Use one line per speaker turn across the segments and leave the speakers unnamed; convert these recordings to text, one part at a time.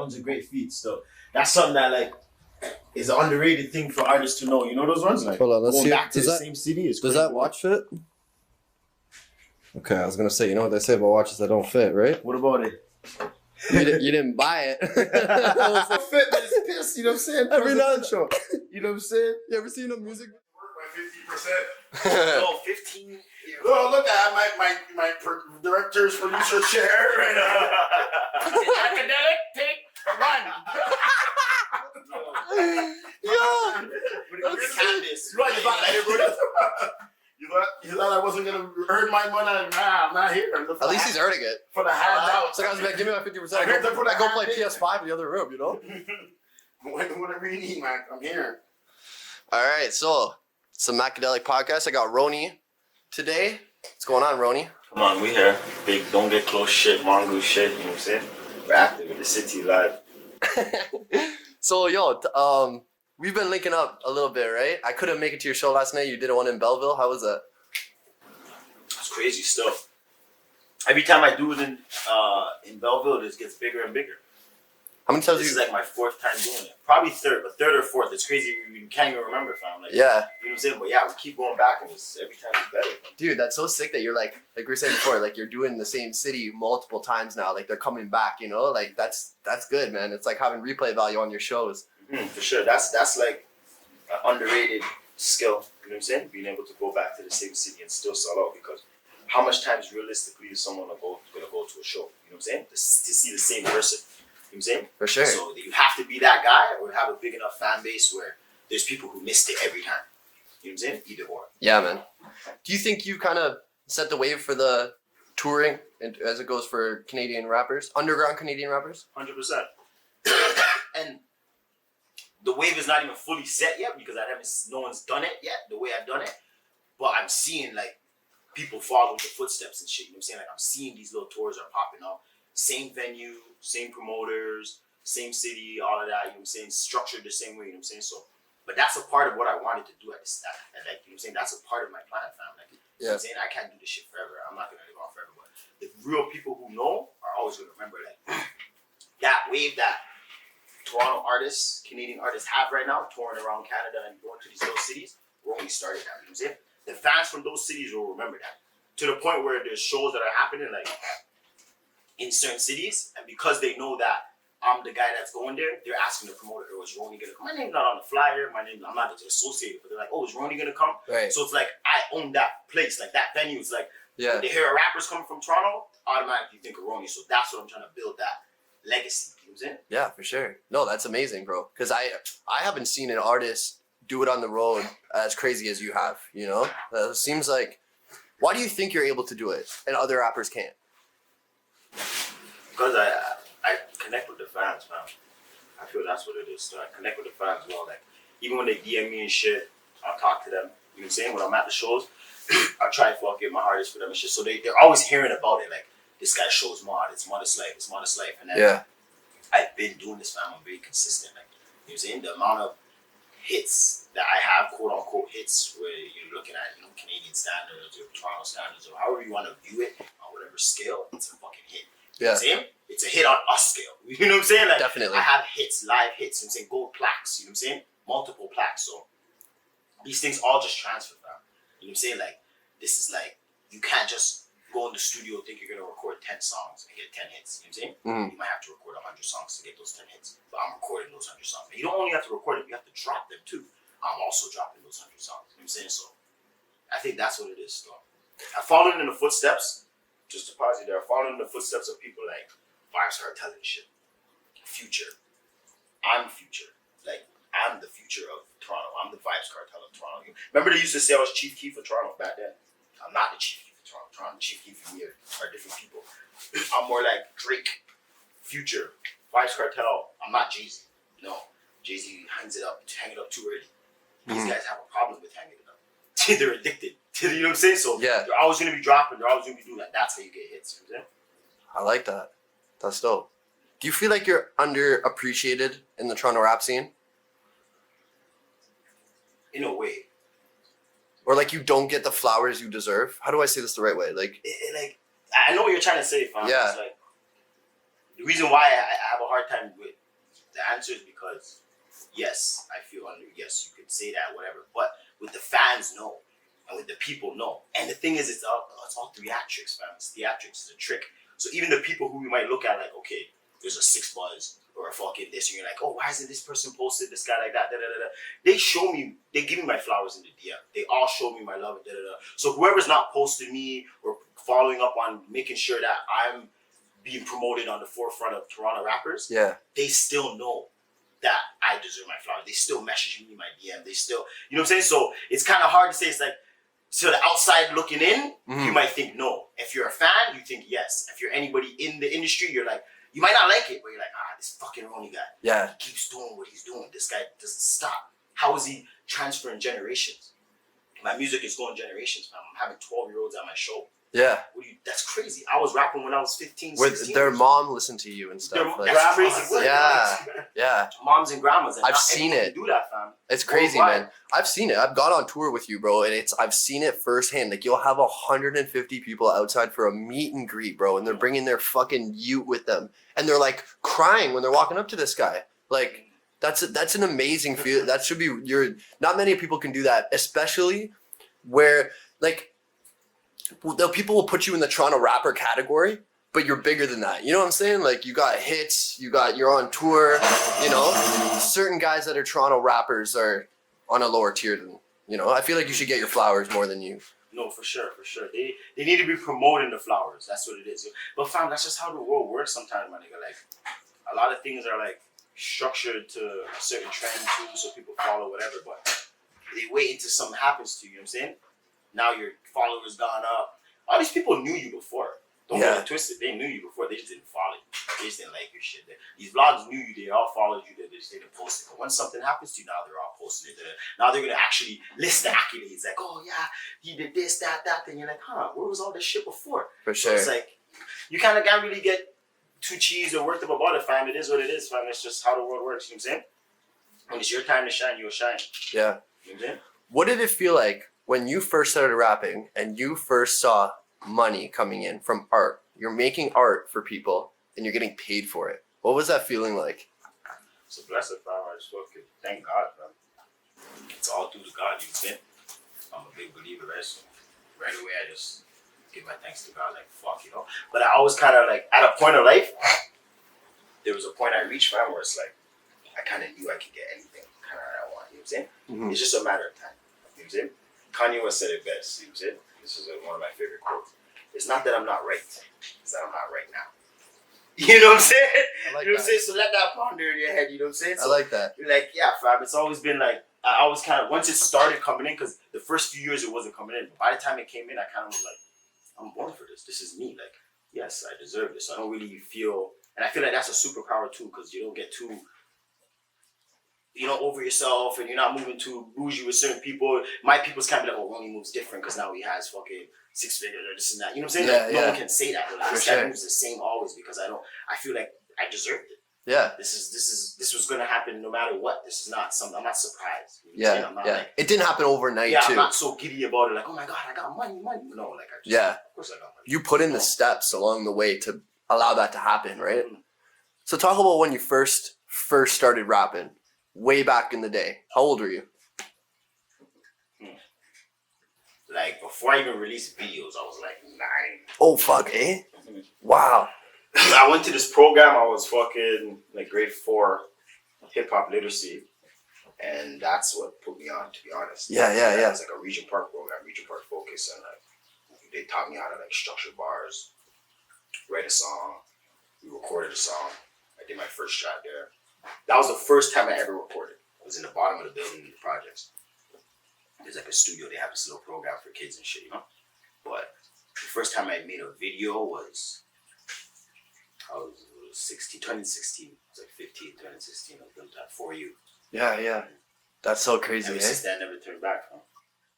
one's a great feat still. That's something that like is an underrated thing for artists to know. You know those ones? Like,
hold on, let's
going
see.
back to the same city is
Does
crazy.
that watch fit? Okay, I was gonna say, you know what they say about watches that don't fit, right?
What about it?
You didn't buy it.
Fit, but it's pissed. You know what I'm saying?
Every now and
show. You know what I'm saying?
You ever seen a music?
By 50%.
Oh, 15.
Oh, look at my director's producer chair.
Macadelic, take one.
Yo,
You thought I wasn't gonna earn my money? Nah, I'm not here.
at least he's earning it.
for the handouts.
So guys, man, give me my 50%.
I heard they put a
I go play
hand in.
PS5 in the other room, you know?
Whatever you need, man. I'm here.
All right, so it's a Macadelic podcast. I got Roney today. What's going on, Roney?
Come on, we here. Big, don't get close shit, mongoose shit, you know what I'm saying? We're active in the city live.
So, yo, we've been linking up a little bit, right? I couldn't make it to your show last night. You did one in Belleville. How was that?
It's crazy stuff. Every time I do it in Belleville, it just gets bigger and bigger.
How many times
This
have
is
you...
like my fourth time doing it. Probably third, but third or fourth. It's crazy. We can't even remember, fam. Like,
Yeah.
You know what I'm saying? But yeah, we keep going back, and it's, every time it's better.
Dude, that's so sick that you're like we were saying before, like you're doing the same city multiple times now. Like they're coming back, you know? Like that's good, man. It's like having replay value on your shows.
Mm-hmm, for sure. That's like an underrated skill. You know what I'm saying? Being able to go back to the same city and still sell out, because how much times realistically is someone gonna go to a show? You know what I'm saying? To see the same person. You know what I'm saying?
For sure.
So you have to be that guy or have a big enough fan base where there's people who missed it every time. You know what I'm saying? Either or.
Yeah, man. Do you think you kind of set the wave for the touring as it goes for Canadian rappers, underground Canadian rappers?
100%. And the wave is not even fully set yet because no one's done it yet the way I've done it. But I'm seeing like people follow the footsteps and shit. You know what I'm saying? Like I'm seeing these little tours are popping up. Same venue, same promoters, same city, all of that. You know what I'm saying? Structured the same way. You know what I'm saying? So, but that's a part of what I wanted to do at this time. And like, you know what I'm saying? That's a part of my plan, fam. Like, you know what I'm saying? I can't do this shit forever. I'm not gonna live on forever. But the real people who know are always gonna remember like that wave that Toronto artists, Canadian artists have right now, touring around Canada and going to these little cities. We're only started that. You know what I'm saying? The fans from those cities will remember that. To the point where there's shows that are happening like in certain cities, and because they know that I'm the guy that's going there, they're asking the promoter, "Oh, is Roney gonna come?" My name's not on the flyer. I'm not associated, but they're like, "Oh, is Roney gonna come?"
Right.
So it's like I own that place, like that venue. It's like
Yeah.
when they hear a rapper's coming from Toronto, automatically think of Roney. So that's what I'm trying to build, that legacy. You know what I'm saying?
Yeah, for sure. No, that's amazing, bro. Because I haven't seen an artist do it on the road as crazy as you have, you know? It seems like, why do you think you're able to do it and other rappers can't?
Because I connect with the fans, man. I feel that's what it is. So I connect with the fans well. Like even when they DM me and shit, I'll talk to them. You know what I'm saying? When I'm at the shows, I try to fuck it my hardest for them and shit. So they're always hearing about it. Like this guy shows mod. It's modest life. It's modest life. And then
Yeah.
I've been doing this, man. I'm very consistent. Like you know what I'm saying? The amount of hits that I have, quote unquote hits, where you're looking at, you know, Canadian standards or Toronto standards or however you want to view it on whatever scale, it's a fucking hit. You know what I'm saying? It's a hit on us scale. You know what I'm saying? Like,
Definitely.
I have hits, live hits, you know what I'm saying? Gold plaques, you know what I'm saying? Multiple plaques. So these things all just transfer, fam. You know what I'm saying? Like, this is like, you can't just go in the studio and think you're going to record 10 songs and get 10 hits. You know what I'm saying?
Mm.
You might have to record 100 songs to get those 10 hits. But I'm recording those 100 songs. And you don't only have to record them, you have to drop them too. I'm also dropping those 100 songs. You know what I'm saying? So I think that's what it is, though. I've fallen in the footsteps, just to pause you there, I've fallen in the footsteps of people like Vibes Cartel and shit. Future. I'm Future. Like, I'm the future of Toronto. I'm the Vibes Cartel of Toronto. Remember they used to say I was Chief Keef of Toronto back then? I'm not the Chief Keef of Toronto. Toronto and Chief Keef from here are different people. I'm more like Drake, Future, Vibes Cartel. I'm not Jay-Z. No. Jay-Z hangs it up too early. These guys have a problem with hanging it up. They're addicted. You know what I'm saying? So
Yeah.
they're always going to be dropping. They're always going to be doing that. That's how you get hits. You know what I'm saying?
I like that. That's dope. Do you feel like you're underappreciated in the Toronto rap scene?
In a way.
Or like you don't get the flowers you deserve? How do I say this the right way? Like,
Like, I know what you're trying to say, fam.
Yeah.
It's like, the reason why I have a hard time with answer is because, yes, I feel under. Yes, you could say that, whatever. But with the fans, no, and with the people, no. And the thing is, it's all theatrics, fam. It's theatrics. It's a trick. So even the people who we might look at like, okay, there's a Sickppl or a fucking this, and you're like, oh, why isn't this person posted this guy like that? Da, da, da, da. They give me my flowers in the DM. They all show me my love. Da, da, da. So whoever's not posting me or following up on making sure that I'm being promoted on the forefront of Toronto rappers, they still know that I deserve my flowers. They still message me my DM. They still, you know what I'm saying? So it's kind of hard to say. It's like, to the outside looking in, you might think no. If you're a fan, you think yes. If you're anybody in the industry, you're like, you might not like it, but you're like, this fucking Roney guy.
Yeah.
He keeps doing what he's doing. This guy doesn't stop. How is he transferring generations? My music is going generations, man. I'm having 12-year-olds at my show.
Yeah.
That's crazy. I was rapping when I was 15,
Where
16.
their mom listened to you and stuff.
That's crazy.
Yeah.
Moms and grandmas. And
I've seen it.
Do that, fam.
It's crazy, man. I've seen it. I've gone on tour with you, bro, and I've seen it firsthand. Like, you'll have 150 people outside for a meet and greet, bro, and they're bringing their fucking ute with them, and they're like crying when they're walking up to this guy. Like, that's an amazing feel. That should be not many people can do that, especially where like the people will put you in the Toronto rapper category, but you're bigger than that. You know what I'm saying? Like, you got hits, you're on tour, you know? Certain guys that are Toronto rappers are on a lower tier than, you know? I feel like you should get your flowers more than you.
No, for sure. They need to be promoting the flowers. That's what it is. But fam, that's just how the world works sometimes, my nigga. Like, a lot of things are like structured to a certain trend too, so people follow whatever, but they wait until something happens to you, you know what I'm saying? Now your followers gone up. All these people knew you before. Don't get it twisted. They knew you before. They just didn't follow you. They just didn't like your shit. These vlogs knew you. They all followed you. They just didn't post it. But when something happens to you, now they're all posting it. Now they're going to actually list the accolades. Like, oh, yeah, he did this, that. Then you're like, where was all this shit before?
For sure.
So it's like, you kind of can't really get too cheesed or worked up about it, fam. It is what it is, fam. It's just how the world works. You know what I'm saying? When it's your time to shine, you'll shine.
Yeah.
You know what I'm saying?
What did it feel like when you first started rapping and you first saw money coming in from art? You're making art for people and you're getting paid for it. What was that feeling like?
It's a blessing, fam. I just fucking thank God, fam. It's all due to God, you know what I'm saying? I'm a big believer, right? So right away, I just give my thanks to God, like, fuck, you know? But I always kind of, like, at a point of life, there was a point I reached, fam, where it's like, I kind of knew I could get anything kind of I want, you know what I'm saying?
Mm-hmm. It's
just a matter of time, you know what I'm saying? Kanye West said it best, you know what I'm saying? This is one of my favorite quotes. It's not that I'm not right, it's that I'm not right now. You know what I'm saying?
I like
you know what I'm
that.
saying? So let that ponder in your head, you know what I'm saying? So
I like that.
you're like, yeah, fam, it's always been like, I always kind of, once it started coming in, because the first few years it wasn't coming in, but by the time it came in, I kind of was like, I'm born for this. This is me. Like, yes, I deserve this. I don't really feel, and I feel like that's a superpower too, because you don't get too, over yourself, and you're not moving too bougie with certain people. My people's kind of like, oh, Roney moves different because now he has fucking 6 figures or this and that. You know what I'm saying? No one can say that. Like, this guy moves the same always because I feel like I deserved it.
Yeah.
This was gonna happen no matter what. This is not something. I'm not surprised.
Yeah.
I'm not
like, it didn't happen overnight too.
I'm not so giddy about it. Like, oh my god, I got money. No, like I just. Of course I got money.
You put in the steps along the way to allow that to happen, right? Mm-hmm. So talk about when you first started rapping, way back in the day. How old were you?
Like before I even released videos, I was like 9.
Oh fuck, eh? Wow.
I went to this program. I was fucking like grade 4 hip hop literacy, and that's what put me on. To be honest,
yeah.
It was like a Regent Park program, Regent Park Focus, and like they taught me how to like structure bars, write a song. We recorded a song. I did my first track there. That was the first time I ever recorded. I was in the bottom of the building in the projects. There's like a studio. They have this little program for kids and shit, you know. But the first time I made a video was. I was 2016. I was like 15, 2016. I was doing that for you.
Yeah. That's so crazy,
Ever since then, I never turned back. Huh?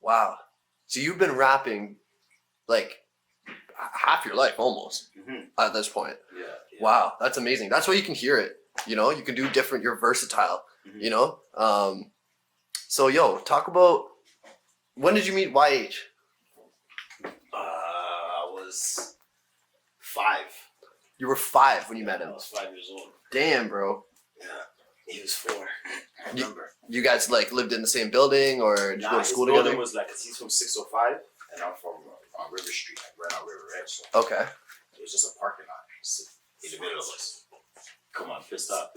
Wow. So you've been rapping like half your life almost at this point. Yeah. Wow, that's amazing. That's why you can hear it. You know, you can do different. You're versatile. Mm-hmm. You know. So talk about when did you meet YH?
I was 5.
You were 5 when you met him.
I was 5 years old.
Damn, bro.
Yeah. He was 4. I remember.
You guys like lived in the same building or did you go to school
his building
together?
was like, cause he's from 605 and I'm from on River Street, like right on River Edge. So
Okay.
it was just a parking lot in the middle of us. Come on, pissed off.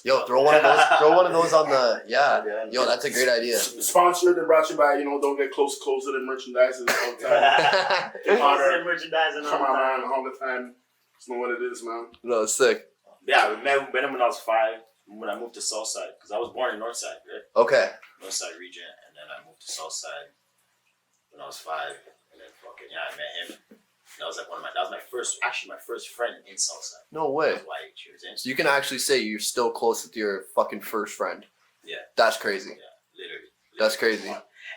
Yo, throw one of those. Throw one of those on the. Yeah. Yo, that's a great idea.
Sponsored and brought to you by, don't get close and merchandising all the time.
Closet merchandising
Come on, man, all the time. Just know what it is, man.
No, it's sick.
Yeah, we met him when I was 5. When I moved to Southside, because I was born in Northside, right?
Okay.
Northside region, and then I moved to Southside when I was 5, and then I met him. That was like my first friend in Southside.
No way.
That's why he was in.
So you can actually say you're still close with your fucking first friend.
Yeah.
That's crazy.
Yeah, literally.
That's crazy.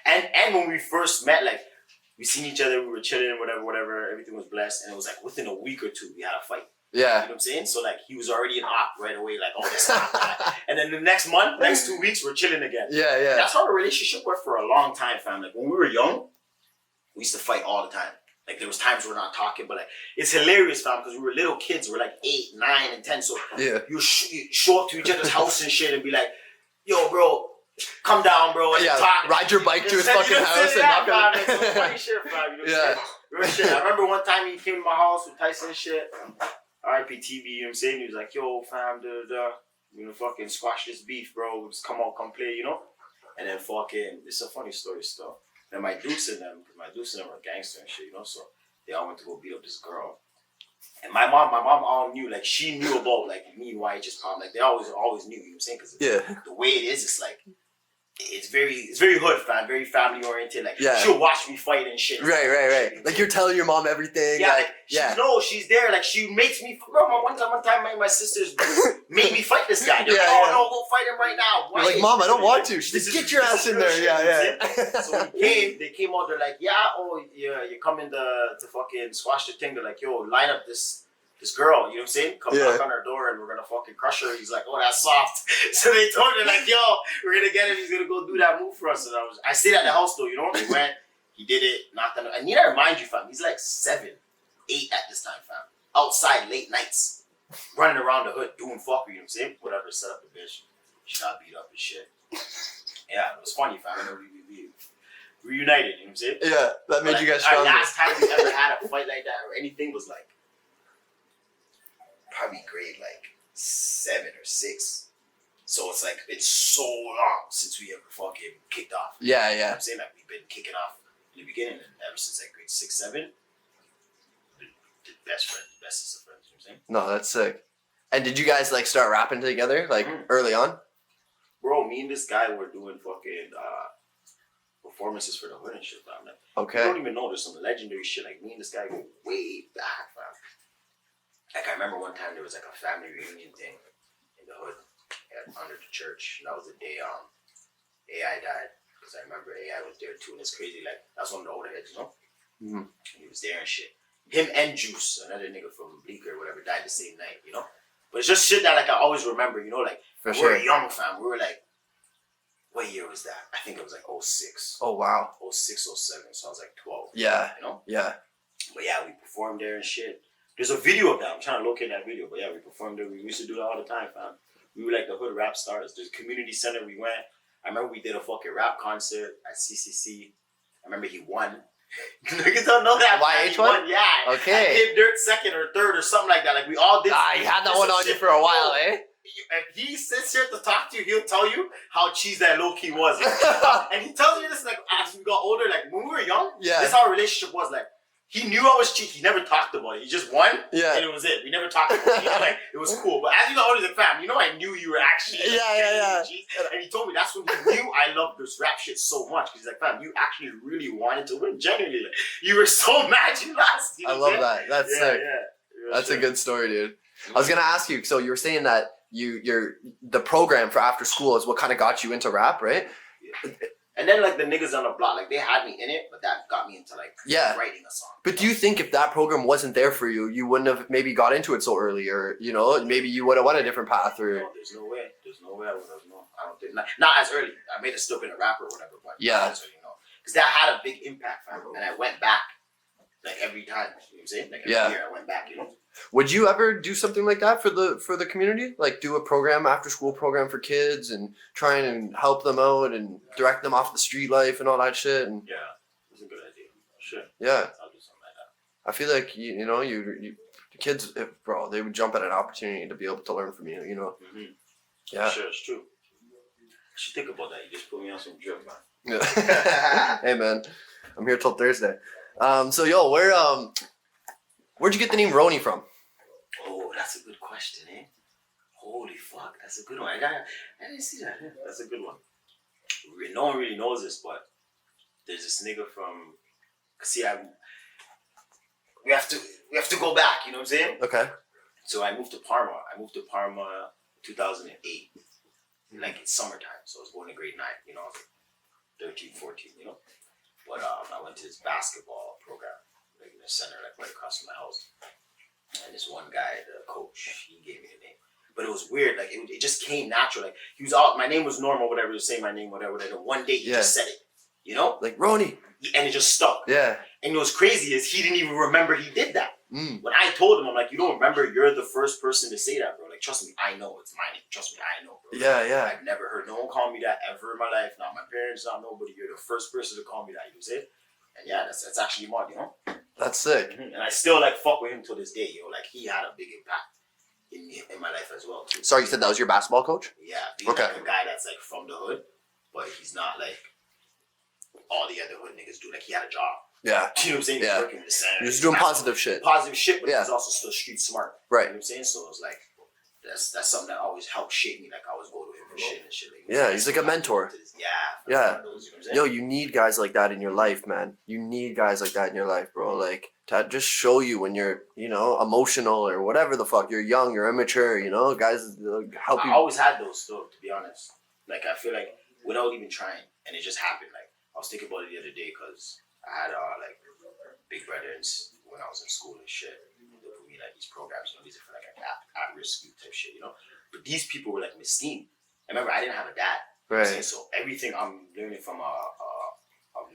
And when we first met, like, we seen each other, we were chilling, whatever, everything was blessed, and it was like within a week or 2 we had a fight. You
Yeah.
know what I'm saying? So like he was already an op right away, like, oh, this not. And then the next 2 weeks, we're chilling again.
Yeah, yeah.
That's how our relationship worked for a long time, fam. Like when we were young, we used to fight all the time. Like there was times we're not talking, but like it's hilarious, fam, because we were little kids. We're like 8, 9, and 10. So
Yeah.
you show up to each other's house and shit and be like, yo, bro, come down, bro, and
Yeah,
talk.
ride your bike to his
You know
fucking
what I'm
house
saying?
and knock
Yeah,
on
fam, like, some funny shit, fam. You know what I'm
Yeah.
saying? Real shit. I remember one time he came to my house with Tyson and shit. R.I.P. TV, you know what I'm saying? He was like, yo, fam, fucking squash this beef, bro. Just come play, And then fucking, it's a funny story still. Then my deuce and them were gangster and shit, so they all went to go beat up this girl. And my mom all knew, like, she knew about, like, me and YH's problem. Like, they always knew, you know what I'm saying? Because
Yeah.
the way it is, it's like, it's very hood, fam, very family oriented. Like,
Yeah.
she'll watch me fight and shit.
Right. Like you're telling your mom everything.
Yeah,
like,
she knows she's there. Like she makes me. Bro, one time, my sisters made me fight this guy. They're like, oh no, go fight him right now. Why?
You're like, Mom, I don't want to.
This
Just
is-
get your
this
ass
is
in
real
there.
shit,
Yeah.
So they came out. They're like, you're coming to fucking squash the thing. They're like, yo, line up this girl. You know what I'm saying? Come knock on her door and we're gonna fucking crush her. He's like, oh, that's soft. So they told her like, yo, we're gonna get him. He's gonna go do that move for us. And I stayed at the house though. We went. He did it, knocked on. And you gotta remind you, fam, he's like 7, 8 at this time, fam. Outside late nights, running around the hood, doing fuckery, you know what I'm saying? Whatever, set up the bitch. She got beat up and shit. Yeah, it was funny, fam. I know we reunited, you know what I'm saying?
Yeah, that made you guys
Our
stronger.
last time we ever had a fight like that or anything was like, probably grade like 7 or 6. So it's like, it's so long since we ever fucking kicked off.
Yeah,
You know
yeah.
what I'm saying? Like we've been kicking off in the beginning and ever since like grade 6, 7, the best bestest of friends, you know what I'm saying?
No, that's sick. And did you guys like start rapping together like early on?
Bro, me and this guy were doing fucking performances for the hood and shit, fam. Like, you
Okay.
don't even know, there's some legendary shit. Like me and this guy go way back, fam. Like I remember one time there was like a family reunion thing in the hood under the church. And that was the day AI died. Because I remember AI was there too, and it's crazy. Like that's one of the older heads,
Mhm.
And he was there and shit. Him and Juice, another nigga from Bleecker or whatever, died the same night, But it's just shit that like I always remember, like
For
we
sure.
were young, fam. We were like, what year was that? I think it was like 06.
Oh wow.
06, 07. So I was like 12.
Yeah. Yeah.
But yeah, we performed there and shit. There's a video of that. I'm trying to locate that video. But yeah, we performed there. We used to do that all the time, fam. We were like the hood rap stars. There's a community center we went. I remember we did a fucking rap concert at CCC. I remember he won. Niggas don't know that.
YH
He
won?
Yeah.
Okay.
I gave Dirt 2nd or 3rd or something like that. Like we all did.
You had that one on you for a while, eh?
If he sits here to talk to you, he'll tell you how cheese that low-key was. And he tells you this like as we got older, like when we were young,
Yeah.
this is how our relationship was. Like he knew I was cheap. He never talked about it. He just won,
Yeah.
and it was it. We never talked about it. Like it was cool. But as you got older, he's like, fam, I knew you were actually like,
Yeah.
cheese. And he told me that's when he knew I loved this rap shit so much. Because he's like, fam, you actually really wanted to win. Genuinely, like, you were so mad you lost. You know
I
what I'm
love
saying?
that. That's
Yeah,
sick.
yeah.
That's a good story, dude. I was gonna ask you. So you were saying that the program for after school is what kind of got you into rap, right?
And then like the niggas on the block, like they had me in it, but that got me into like writing a song.
But do you think if that program wasn't there for you, you wouldn't have maybe got into it so early, or maybe you would have went a different path, or
No, there's no way. There's no way I would have known. I don't think not as early. I made a still been a rapper or whatever, but not as early, because that had a big impact, fam. And I went back like every time. You know what I'm saying? Like every year I went back,
Would you ever do something like that for the community? Like do a program, after school program for kids and try and help them out and direct them off the street life and all that shit? And
Yeah, it's a good idea. Sure.
yeah,
I'll do something like that.
I feel like you the kids, bro, they would jump at an opportunity to be able to learn from you. You know.
Mm-hmm.
Yeah.
Sure, it's true. I should think about that. You just put me on some drip, man.
Yeah. Hey man, I'm here till Thursday. So yo, where'd you get the name Roney from?
Oh, that's a good question, eh? Holy fuck, that's a good one. I didn't see that. Yeah, that's a good one. No one really knows this, but there's this nigga from. See, we have to go back. You know what I'm saying?
Okay.
So I moved to Parma. 2008. Like it's summertime, so I was going to grade 9. You know, 13, 14. You know, but I went to this basketball program, like in the center, like right across from my house. And this one guy, the coach, he gave me the name. But it was weird, like it just came natural. Like he was all, my name was normal, whatever. He was saying my name, whatever. And one day he just said it, you know,
like Roney,
and it just stuck.
Yeah.
And what's crazy is he didn't even remember he did that. When I told him, I'm like, you don't remember? You're the first person to say that, bro. Like, trust me, I know it's my name. Trust me, I know, bro.
Yeah.
I've never heard no one call me that ever in my life. Not my parents, not nobody. You're the first person to call me that. You say, and yeah, that's actually mod, you know.
That's sick.
And I still like fuck with him to this day, yo. Like he had a big impact in my life as well, too.
Sorry, you said that was your basketball coach?
Yeah, being like a guy that's like from the hood, but he's not like all the other hood niggas do. Like he had a job.
Yeah.
You know what I'm saying?
Yeah.
He's working in the center.
He was doing positive shit.
Positive shit, but he's also still street smart.
Right.
You know what I'm saying? So it's like that's something that always helped shape me. Like I always go to him for shit and shit. Like,
yeah, he's like a mentor.
Yeah.
Yo, you need guys like that in your life, man. You need guys like that in your life, bro. Like to just show you when you're, emotional or whatever the fuck. You're young, you're immature, guys help you.
I always had those though, to be honest. Like I feel like without even trying, and it just happened. Like I was thinking about it the other day because I had like big brothers when I was in school and shit. They put me like these programs, these are for like at-risk youth type shit, But these people were like Miskeen. I remember I didn't have a dad.
Right.
So everything I'm learning from a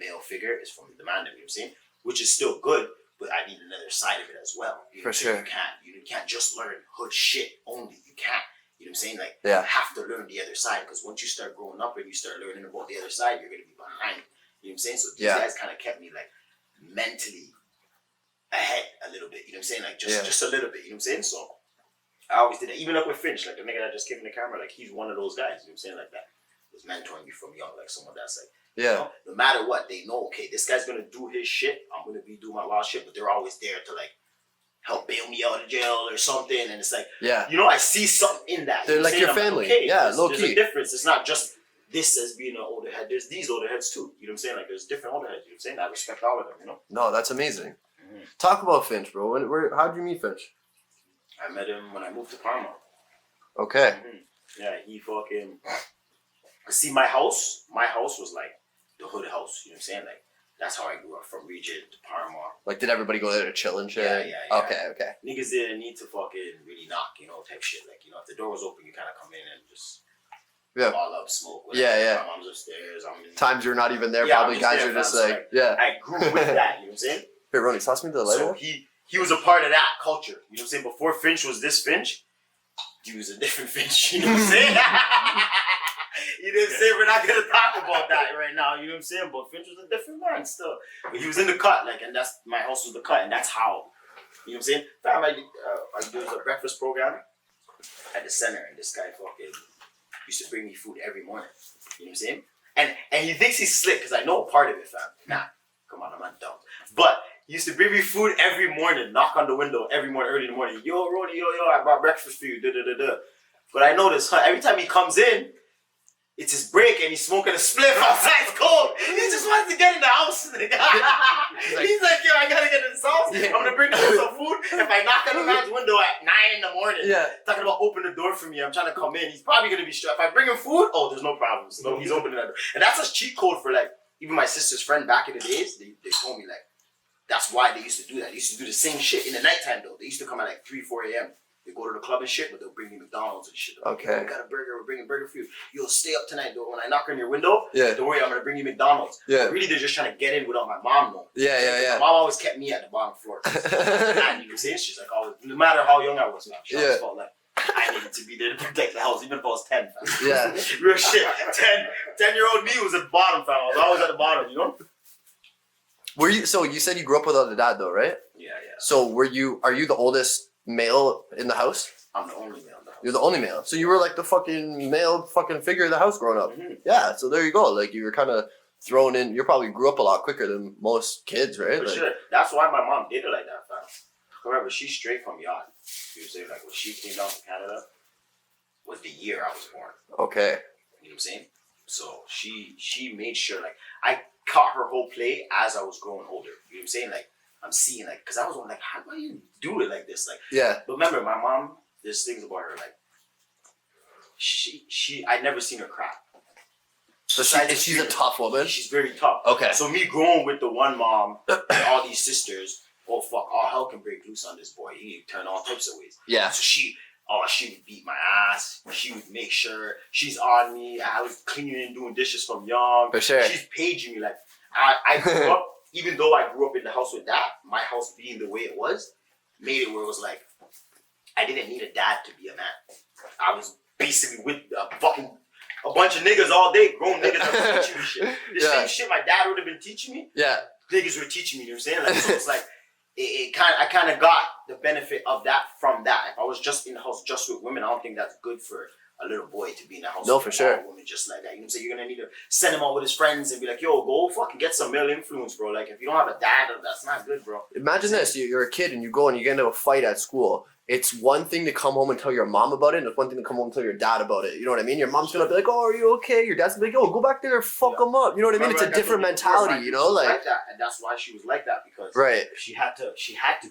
male figure is from the man, you know what I'm saying? Which is still good, but I need another side of it as well.
For sure.
You can't just learn hood shit only. You can't. You know what I'm saying? Like
yeah.
You have to learn the other side because once you start growing up and you start learning about the other side, you're gonna be behind. You know what I'm saying? So these guys kind of kept me like mentally ahead a little bit. You know what I'm saying? Like just a little bit. You know what I'm saying? So I always did that. Even up with Fynch, like the nigga that just gave me the camera, like he's one of those guys. You know what I'm saying? Like that was mentoring me from young, like someone that's like. No matter what, they know, okay, this guy's gonna do his shit. I'm gonna be doing my wild shit, but they're always there to like help bail me out of jail or something. And it's like, I see something in that.
They're like your family. Like,
low key. There's a difference. It's not just this as being an older head. There's these older heads too. You know what I'm saying? Like there's different older heads. You know what I'm saying? I respect all of them.
No, that's amazing. Mm-hmm. Talk about Fynch, bro. How'd you meet Fynch?
I met him when I moved to Parma.
Okay.
Mm-hmm. Yeah, he fucking. See, my house was like the hood house. You know what I'm saying? Like that's how I grew up, from Regent to Parma. Like, did everybody go there to chill and shit? Yeah. Okay. Niggas didn't need to fucking really knock, type shit. Like, if the door was open, you kind of come in and just all up, smoke. Whatever. My mom's upstairs. Times you're not even there. Probably guys are just like, I grew with that. You know what I'm saying? Hey, Roney, toss me the lighter. So he was a part of that culture. You know what I'm saying? Before Fynch was this Fynch, he was a different Fynch. You know what I'm saying? You know what I'm saying? We're not gonna talk about that right now. You know what I'm saying? But Fynch was a different man still. But he was in the cut, and that's my house was the cut, and that's how. You know what I'm saying? Fam, there was a breakfast program at the center, and this guy fucking used to bring me food every morning. You know what I'm saying? And he thinks he's slick because I know a part of it, fam. Nah, come on, I'm not dumb. But he used to bring me food every morning, knock on the window every morning, early in the morning. Yo, Roney, yo, I brought breakfast for you. But I noticed, every time he comes in, it's his break and he's smoking a spliff outside. It's cold. He just wants to get in the house. He's like, yo, I gotta get in this house. I'm gonna bring him some food. If I knock on the man's window at 9 in the morning, talking about open the door for me, I'm trying to come in. He's probably gonna be stressed. If I bring him food, there's no problem. So he's opening that door. And that's a cheat code for like, even my sister's friend back in the days, they told me like, that's why they used to do that. They used to do the same shit in the nighttime though. They used to come at like 3, 4 a.m. They go to the club and shit, but they'll bring you McDonald's and shit. Like,
Okay.
We got a burger. We're bringing a burger for you. You'll stay up tonight. Though. When I knock on your window,
Yeah.
don't worry, I'm gonna bring you McDonald's.
Yeah.
But really, they're just trying to get in without my mom knowing.
Yeah.
My mom always kept me at the bottom floor. And you know, she's like, always, no matter how young I was, man, she always felt like I needed to be there to protect the house, even if I was 10. Fam.
Yeah.
Real shit. 10-year-old me was at the bottom, fam. I was always at the bottom, you know.
Were you? So you said you grew up without a dad, though, right?
Yeah.
So are you the oldest male in the house?
I'm the only male in the house.
You're the only male. So you were like the fucking male fucking figure of the house growing up.
Mm-hmm.
Yeah. So there you go. Like you were kind of thrown in. You probably grew up a lot quicker than most kids, right?
For
Like,
sure. That's why my mom did it like that, fam. Remember, she's straight from Yon. You know, like when she came down to Canada, was the year I was born.
Okay.
You know what I'm saying? So she made sure, like, I caught her whole play as I was growing older. You know what I'm saying? Like, I'm seeing, like, because I was like, how do you do it like this? Like,
Yeah.
but remember, my mom, there's things about her, like, I never seen her cry.
So she's a tough woman.
She's very tough.
Okay.
So me growing with the one mom and all these sisters, oh fuck, all hell can break loose on this boy. He turn all types of ways.
Yeah.
So she would beat my ass. She would make sure she's on me. I was cleaning and doing dishes from young.
For sure.
She's paging me. Like I grew up, even though I grew up in the house with that, my house being the way it was, made it where it was like, I didn't need a dad to be a man. I was basically with a bunch of niggas all day, grown niggas that were teaching me shit. The same shit my dad would have been teaching me,
Yeah.
niggas were teaching me, you know what I'm saying? Like, so it's like, I kind of got the benefit of that from that. If I was just in the house just with women, I don't think that's good for a little boy to be in the house with
for sure.
all women just like that. You know what I'm saying? You're going to need to send him out with his friends and be like, yo, go fucking get some male influence, bro. Like, if you don't have a dad, that's not good, bro.
Imagine this: you're a kid and you go and you get into a fight at school. It's one thing to come home and tell your mom about it, and it's one thing to come home and tell your dad about it. You know what I mean? Your mom's gonna be like, "Oh, are you okay?" Your dad's gonna be like, "Yo, go back there and fuck them up." You know what I mean? It's a different mentality, you know, like
that, and that's why she was like that, because
right.
She had to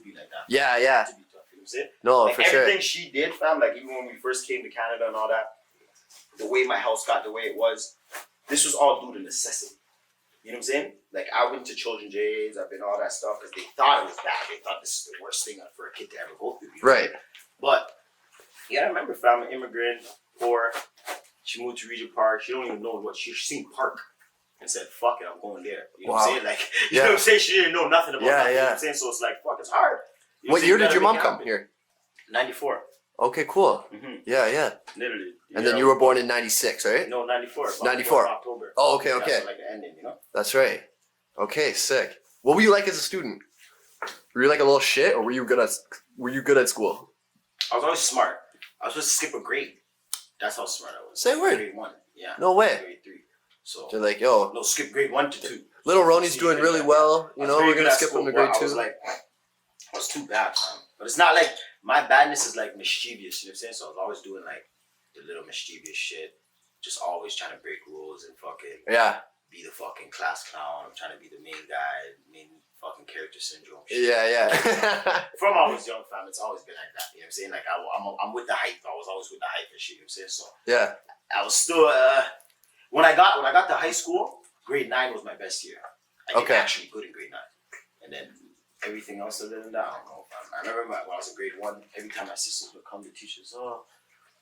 be like that.
Yeah.
To be tough, you know what I'm saying?
No,
like
for
everything
sure.
she did, fam. Like even when we first came to Canada and all that, the way my house got the way it was, this was all due to necessity. You know what I'm saying? Like I went to children's J's, I've been all that stuff because they thought it was bad. They thought this is the worst thing for a kid to ever go through. You know?
Right.
But yeah, I remember, fam, an immigrant, poor. She moved to Regent Park. She don't even know what she seen Park and said, "Fuck it, I'm going there." You know what I'm saying? Like, you know what I'm saying? She didn't know nothing about that. You know what I'm saying? So it's like, fuck, it's hard. You know
What year did your mom
make it
come
happen.
here?
94.
Okay, cool.
Mm-hmm.
Yeah.
Literally.
And then you were born in 96, right?
No, 94.
94.
October.
Oh, okay.
That's like the ending, you know?
That's right. Okay, sick. What were you like as a student? Were you like a little shit, or were you good at school?
I was always smart. I was supposed to skip a grade. That's how smart I was.
Say a word.
Grade 1. Yeah.
No way.
Grade 3. So
They're like, yo,
no, skip grade 1 to 2.
little Roney's doing really well. You know, we're gonna skip him to grade 2.
I was too bad, man. But it's not like my badness is like mischievous. You know what I'm saying? So I was always doing like the little mischievous shit. Just always trying to break rules and fucking be the fucking class clown. I'm trying to be the main guy, main fucking character syndrome. Shit.
Yeah.
From I was young, fam, it's always been like that. You know what I'm saying? Like I'm with the hype. I was always with the hype and shit. You know what I'm saying? So
Yeah.
I was still when I got to high school, grade 9 was my best year. I did actually good in grade 9, and then everything else other than that, I don't know. I remember when I was in grade 1, every time my sisters would come to teachers, "Oh,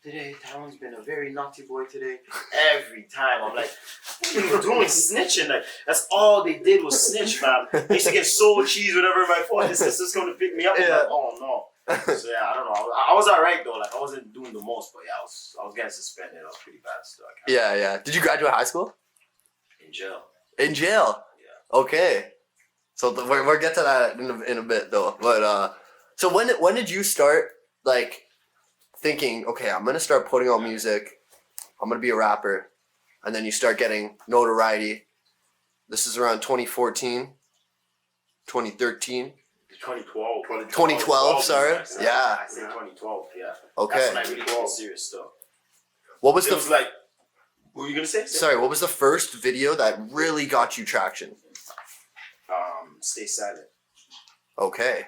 today Talon's been a very naughty boy today." Every time I'm like, "What are you doing, snitching?" Like that's all they did was snitch, fam. They used to get soul cheese, whatever. My phone, his sister's coming to pick me up. I'm like, "Oh no." So yeah, I don't know. I was alright though. Like I wasn't doing the most, but yeah, I was getting suspended. I was pretty bad still.
Yeah. Did you graduate high school?
In jail.
In jail.
Yeah.
Okay. So we'll get to that in a bit though. But so when did you start like thinking, okay, I'm gonna start putting out music, I'm gonna be a rapper, and then you start getting notoriety? This is around 2014, 2013.
2012.
2012, sorry. Yeah.
I say 2012, yeah.
Okay.
That's when I really got serious stuff.
What was
What were you gonna say?
Sorry, what was the first video that really got you traction?
Stay Silent.
Okay.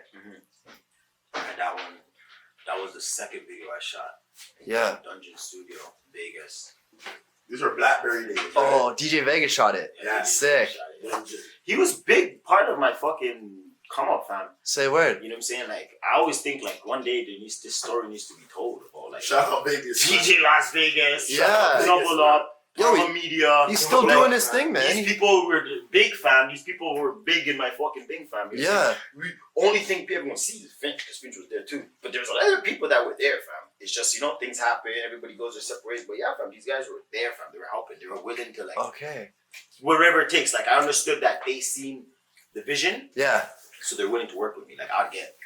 And that was the second video I shot.
Yeah.
Dungeon Studio, Vegas.
These are BlackBerry days. Right?
Oh, DJ Vegas shot it.
Yeah.
Sick.
He was big part of my fucking come up, fam.
Say word.
You know what I'm saying? Like, I always think, like, one day this story needs to be told about, like,
Shout out Vegas.
DJ Las Vegas,
Yeah.
Double Up,
Yo,
Media.
He's still
like,
doing his thing, man.
These people were big, fam. These people were big in my fucking thing, fam. You know what I'm
Yeah.
saying? We only thing everyone sees is Fynch, because Fynch was there too. But there's other people that were there, fam. It's just, you know, things happen, everybody goes their separate ways. But yeah, fam, these guys were there, fam. They were helping. They were willing to, like,
Okay.
wherever it takes. Like, I understood that they seen the vision,
Yeah.
so they're willing to work with me. Like, I'd get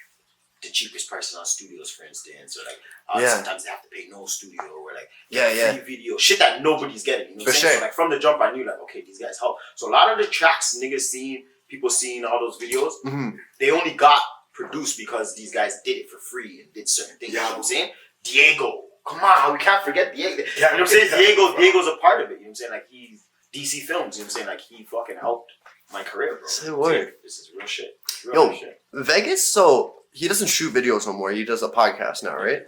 the cheapest person on studios, for instance, or like
Yeah.
sometimes they have to pay no studio, or like
Yeah.
free video, shit that nobody's getting. You know what I'm
For
saying?
sure.
So like from the jump, I knew like, okay, these guys help. So a lot of the tracks niggas seeing, people seeing all those videos,
Mm-hmm.
they only got produced because these guys did it for free and did certain things. You know what I'm saying? Diego, come on, we can't forget Diego. You know what I'm saying? Diego's a part of it. You know what I'm saying? Like he's DC Films. You know what I'm saying? Like he fucking helped my career, bro.
Say word.
This is real shit.
Yo, Vegas, so he doesn't shoot videos no more. He does a podcast now, right?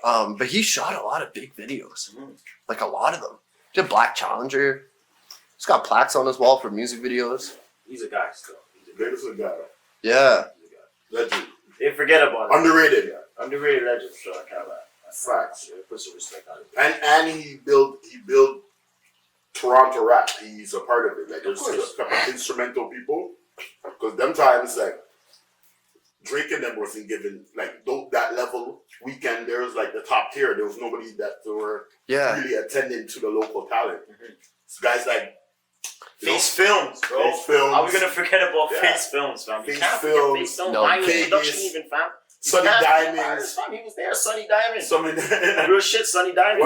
But he shot a lot of big videos.
Mhm.
Like a lot of them. He did Black Challenger. He's got plaques on his wall for music videos.
He's a guy still.
Vegas is a guy.
Yeah.
He's a guy.
Legend.
They forget about it.
Underrated.
Yeah. Underrated legend, so I can't lie.
Facts.
Yeah, put some respect on it.
And he built Toronto rap. He's a part of it. Like there's just a couple of instrumental people. Because them times like Drake and them wasn't given like that level weekenders like the top tier. There was nobody that were
Yeah.
really attending to the local talent.
Mhm.
Guys like
Face Films, bro.
Face Films.
How are we gonna forget about
Yeah.
Face Films, fam? You
Face
can't
Films.
forget Face Films.
No,
Why was
Vegas.
production even, fam?
Sonny
You can't forget
Diamonds.
Myers, fam. He was there, Sonny Diamonds.
Some of them.
Real shit, Sonny Diamonds.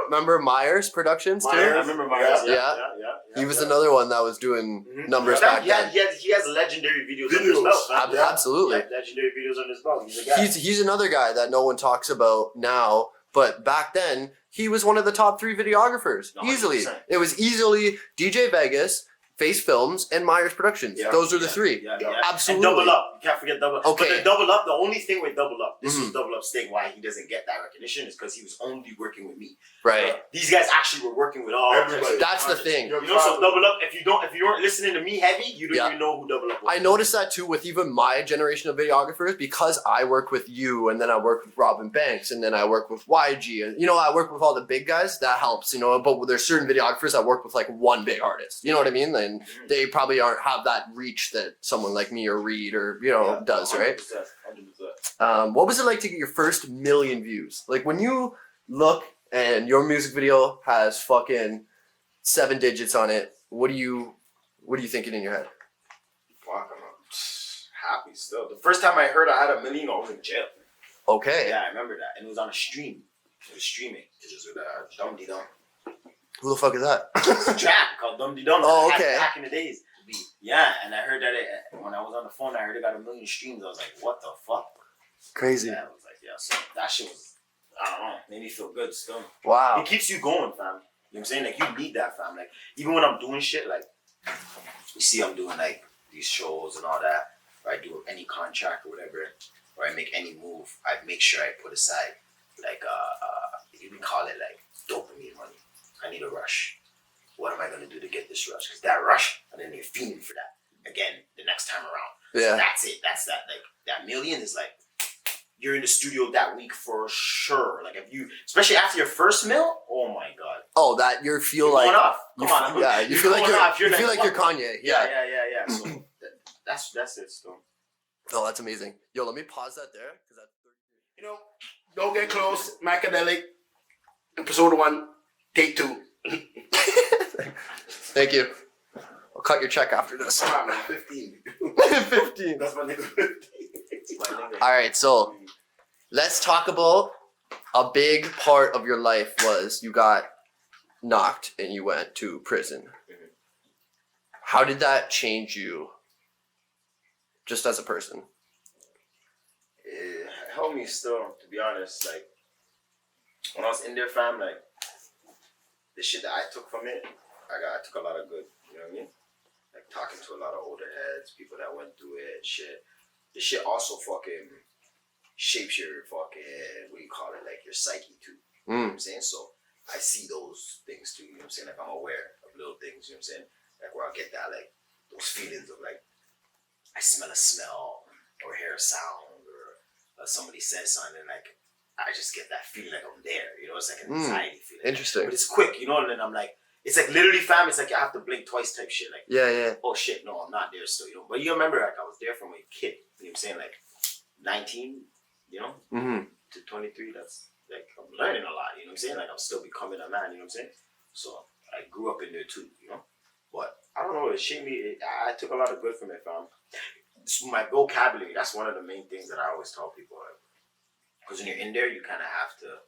Remember Myers Productions too?
I
Myers.
remember Myers.
Yeah.
Yeah.
He was another one that was doing
Mhm.
numbers
Yeah,
back then.
he has legendary videos on his belt, fam.
Yeah.
Absolutely.
Yeah, legendary videos on his belt. He's a guy.
He's another guy that no one talks about now, but back then he was one of the top 3 videographers.
100%.
Easily. It was easily DJ Vegas, Face Films, and Myers Productions.
Yeah.
Those are the 3.
Yeah.
Absolutely.
And Double Up. You can't forget Double Up.
Okay.
But the Double Up, the only thing with Double Up, this
Mhm.
was Double Up's thing, why he doesn't get that recognition is because he was only working with me.
Right.
These guys actually were working with all
Everybody.
That's the thing.
You know, so Double Up, if you weren't listening to me heavy, you don't
Yeah.
even know who Double Up was.
I noticed that too with even my generation of videographers because I work with you and then I work with Robin Banks and then I work with YG and I work with all the big guys. That helps, but there's certain videographers that work with like one big artist. You know what I mean? And they probably aren't have that reach that someone like me or Reed or does, right?
100%.
What was it like to get your first million views? Like when you look and your music video has fucking 7 digits on it, what are you thinking in your head?
Fuck, I'm happy still. The first time I heard I had a million, I was in jail.
Okay.
Yeah, I remember that. And it was on a stream. It was streaming. It was with Dum Dee Dum.
Who the fuck is that?
It's a track called Dum Dee Dum.
Oh, okay.
Back in the days. Yeah, and I heard that when I was on the phone, I heard it got 1 million streams. I was like, what the fuck?
Crazy.
Yeah, I was like, yeah, so that shit was, I don't know, made me feel good still.
Wow.
It keeps you going, fam. You know what I'm saying? Like, you need that, fam. Like, even when I'm doing shit, like, you see I'm doing, like, these shows and all that, or I do any contract or whatever, or I make any move, I make sure I put aside, like, you can call it, like, dopamine money. I need a rush. What am I going to do to get this rush? Because that rush, and then you're feeling for that again the next time around.
Yeah.
So that's it. That's that. Like, that million is like, you're in the studio that week for sure. Like, if you, especially after your first meal, oh my God.
Oh, that you feel
You're
like
going off.
you
Come on.
yeah, you feel like
going off.
you feel
like,
like you're Kanye. Yeah.
Yeah. So that's it still.
Oh, that's amazing. Yo, let me pause that there because that.
Don't get close. Macadelic. Episode 1. Take 2.
Thank you. I'll cut your check after this.
Come on, man. 15.
15.
That's my nigga. 15.
All right, so let's talk about a big part of your life was you got knocked and you went to prison. How did that change you just as a person?
It helped me still, to be honest. Like, when I was in there, fam, like, the shit that I took from it, I took a lot of good, you know what I mean? Like, talking to a lot of older heads, people that went through it, shit. The shit also fucking shapes your fucking, what do you call it, like, your psyche too. You know what I'm saying? So, I see those things too, you know what I'm saying? Like, I'm aware of little things, you know what I'm saying? Like, where I get that, like, those feelings of, like, I smell a smell or hear a sound or somebody says something, like I just get that feeling like I'm there. You know, it's like an anxiety feeling.
Interesting.
But it's quick, you know, and then I'm like, it's like literally, fam, it's like I have to blink twice type shit. Like,
Yeah.
oh shit, no, I'm not there still, you know. But you remember, like, I was there from a kid, you know what I'm saying? Like, 19, you know, to 23, that's, like, I'm learning a lot, you know what I'm saying? Like, I'm still becoming a man, you know what I'm saying? So, I grew up in there too, you know. But, I don't know, it shaped me, I took a lot of good from it, fam. My vocabulary, that's one of the main things that I always tell people, like, because when you're in there, you kind of have to